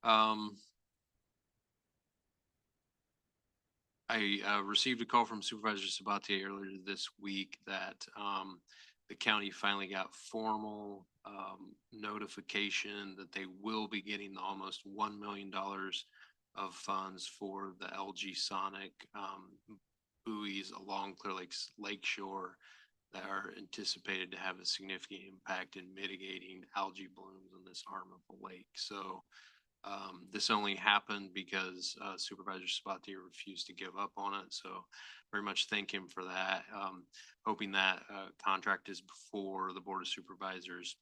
forward. I received a call from Supervisor Sabatier earlier this week that the county finally got formal notification that they will be getting almost $1 million of funds for the LG Sonic buoys along Clear Lake's lakeshore that are anticipated to have a significant impact in mitigating algae blooms on this arm of the lake. So this only happened because Supervisor Sabatier refused to give up on it. So very much thank him for that. Hoping that contract is before the Board of Supervisors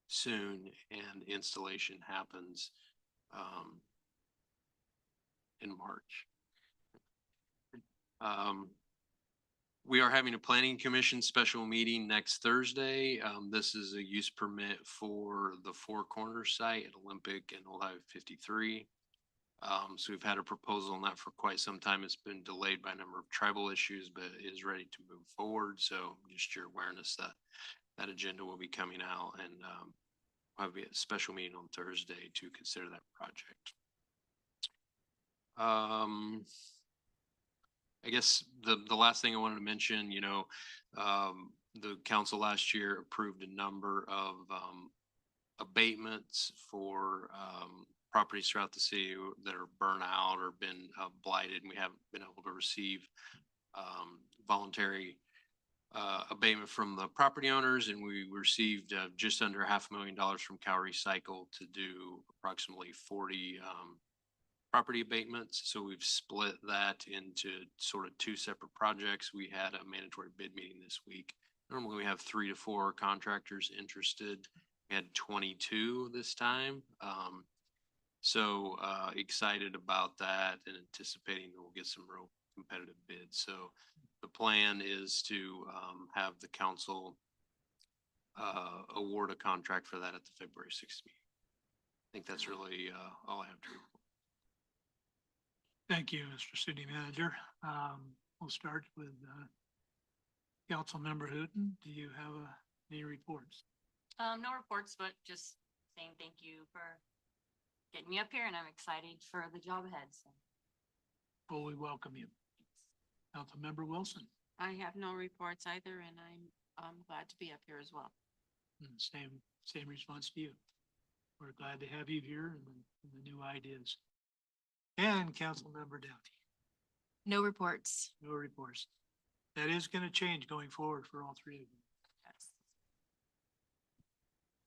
soon and installation happens in March. We are having a planning commission special meeting next Thursday. This is a use permit for the Four Corners site at Olympic and Old Highway 53. So we've had a proposal on that for quite some time. It's been delayed by a number of tribal issues, but is ready to move forward. So just your awareness that that agenda will be coming out, and we'll have a special meeting on Thursday to consider that project. I guess the last thing I wanted to mention, you know, the council last year approved a number of abatements for properties throughout the city that are burnt out or been blighted, and we haven't been able to receive voluntary abatement from the property owners, and we received just under $500,000 from Cal Recycle to do approximately 40 property abatements. So we've split that into sort of two separate projects. We had a mandatory bid meeting this week. Normally we have 3 to 4 contractors interested. We had 22 this time. So excited about that and anticipating that we'll get some real competitive bids. So the plan is to have the council award a contract for that at the February 6th meeting. I think that's really all I have to report. Thank you, Mr. City Manager. We'll start with Councilmember Hooton. Do you have any reports? No reports, but just saying thank you for getting me up here, and I'm excited for the job ahead. So. Well, we welcome you. Councilmember Wilson. I have no reports either, and I'm glad to be up here as well. Same response to you. We're glad to have you here and the new ideas. And Councilmember Doughty. No reports. No reports. That is going to change going forward for all three of you.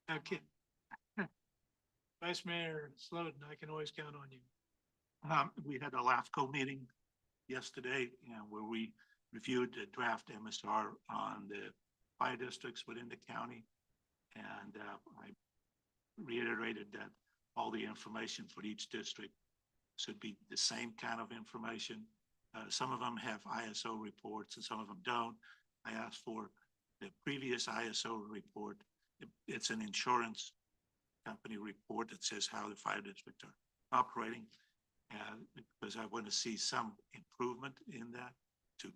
Yes. Okay. Vice Mayor Slowden, I can always count on you. We had a LAFCO meeting yesterday, where we reviewed the draft MSR on the fire districts within the county. And I reiterated that all the information for each district should be the same kind of information. Some of them have ISO reports and some of them don't. I asked for the previous ISO report. It's an insurance company report that says how the fire districts are operating. Because I want to see some improvement in that to,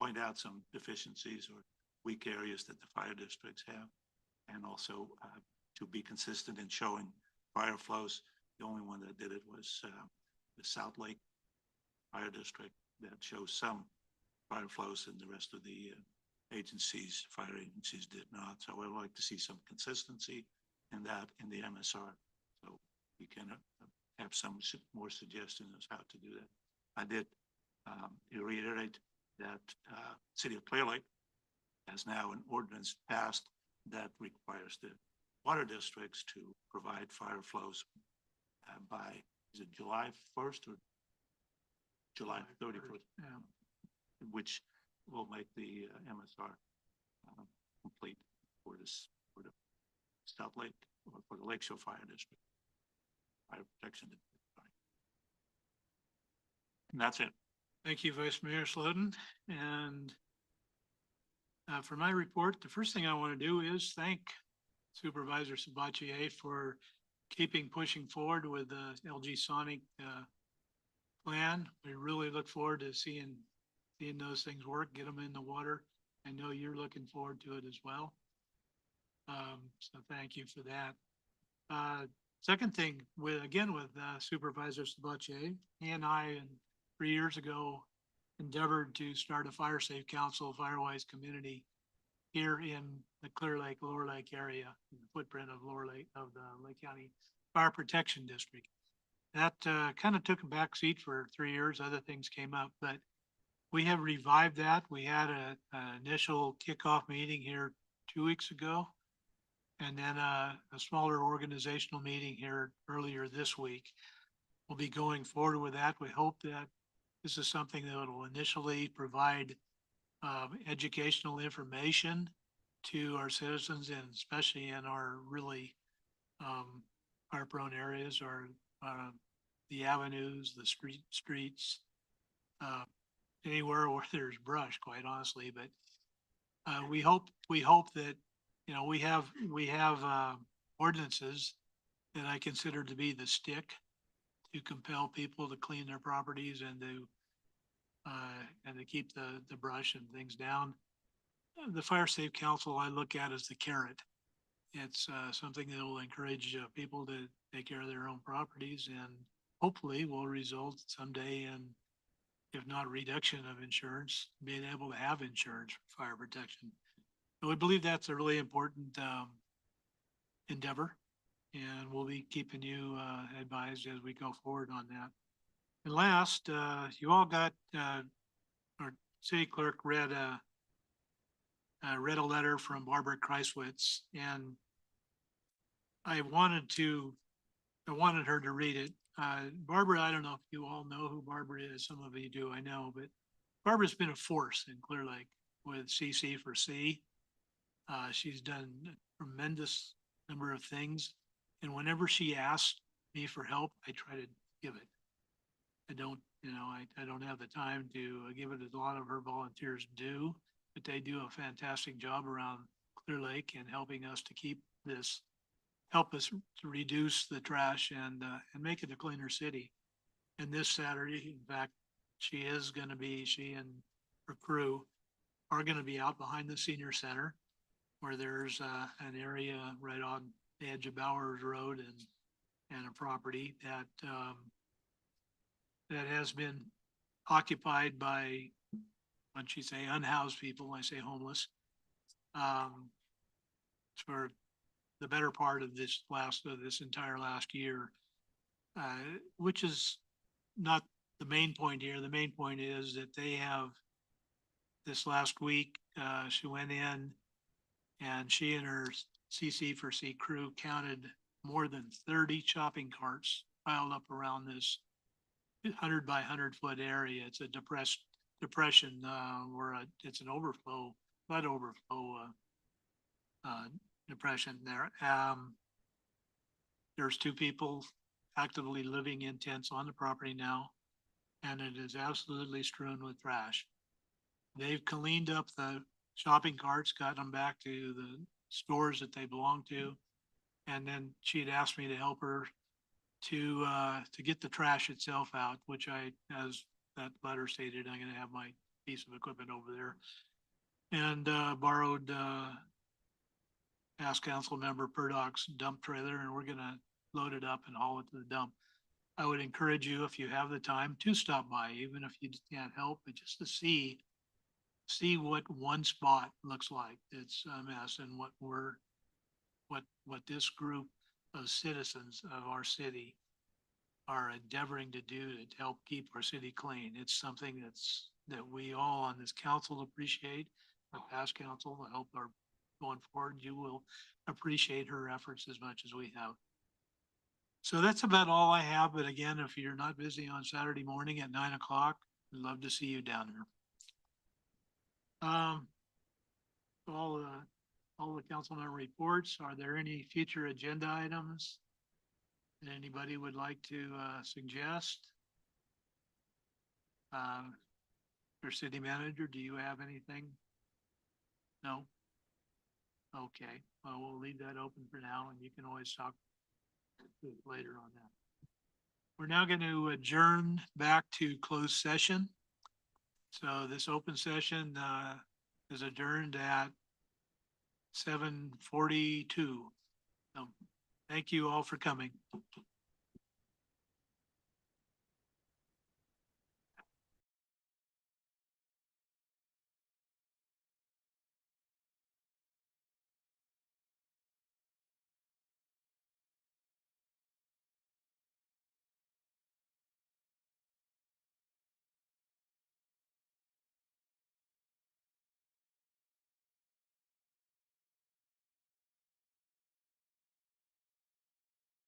point out some deficiencies or weak areas that the fire districts have. And also to be consistent in showing fire flows. The only one that did it was the South Lake Fire District that shows some fire flows, and the rest of the fire agencies did not. So I would like to see some consistency in that in the MSR. So we can have some more suggestions as how to do that. I did reiterate that City of Clear Lake has now an ordinance passed that requires the water districts to provide fire flows by, is it July 1st or July 31st? Which will make the MSR complete for the South Lake or for the Lakeshore Fire District. Fire protection. And that's it. Thank you, Vice Mayor Slotin. And for my report, the first thing I want to do is thank Supervisor Sabatier for pushing forward with the LG Sonic plan. We really look forward to seeing those things work, get them in the water. I know you're looking forward to it as well. So thank you for that. Second thing, with Supervisor Sabatier, he and I, 3 years ago, endeavored to start a fire safe council, Firewise community here in the Clear Lake, Lower Lake area, in the footprint of the Lake County Fire Protection District. That kind of took a back seat for 3 years. Other things came up, but we have revived that. We had an initial kickoff meeting here 2 weeks ago, and then a smaller organizational meeting here earlier this week. We'll be going forward with that. We hope that this is something that will initially provide educational information to our citizens, and especially in our really fire-prone areas, or the avenues, the streets, anywhere where there's brush, quite honestly. But we hope that we have ordinances that I consider to be the stick to compel people to clean their properties and to keep the brush and things down. The Fire Safe Council I look at as the carrot. It's something that will encourage people to take care of their own properties, and hopefully will result someday in, if not reduction of insurance, being able to have insurance for fire protection. And we believe that's a really important endeavor, and we'll be keeping you advised as we go forward on that. And last, you all got, our city clerk read a letter from Barbara Kreiswitz, and I wanted her to read it. Barbara, I don't know if you all know who Barbara is. Some of you do, I know, but Barbara's been a force in Clear Lake with CC4C. She's done a tremendous number of things, and whenever she asks me for help, I try to give it. I don't have the time to give it as a lot of her volunteers do, but they do a fantastic job around Clear Lake and helping us to help us to reduce the trash and make it a cleaner city. And this Saturday, in fact, she and her crew are going to be out behind the senior center, where there's an area right on the edge of Bowers Road and a property that has been occupied by, when she say unhoused people, I say homeless, for the better part of this entire last year, which is not the main point here. The main point is that they have, this last week, she went in and she and her CC4C crew counted more than 30 shopping carts piled up around this 100 by 100 foot area. It's a depression where it's an overflow flood overflow depression there. There's two people actively living in tents on the property now, and it is absolutely strewn with trash. They've cleaned up the shopping carts, got them back to the stores that they belong to. And then she'd asked me to help her to get the trash itself out, which I, as that letter stated, I'm gonna have my piece of equipment over there. And borrowed past council member Purdoc's dump trailer, and we're gonna load it up and haul it to the dump. I would encourage you, if you have the time, to stop by, even if you can't help, but just to see what one spot looks like. It's a mess, and what this group of citizens of our city are endeavoring to do to help keep our city clean. It's something that we all on this council appreciate. The past council, I hope are going forward, you will appreciate her efforts as much as we have. So that's about all I have. But again, if you're not busy on Saturday morning at 9 o'clock, I'd love to see you down there. All the council member reports. Are there any future agenda items that anybody would like to suggest? Your city manager, do you have anything? No? Okay, well, we'll leave that open for now, and you can always talk later on that. We're now going to adjourn back to closed session. So this open session is adjourned at 7:42. Thank you all for coming.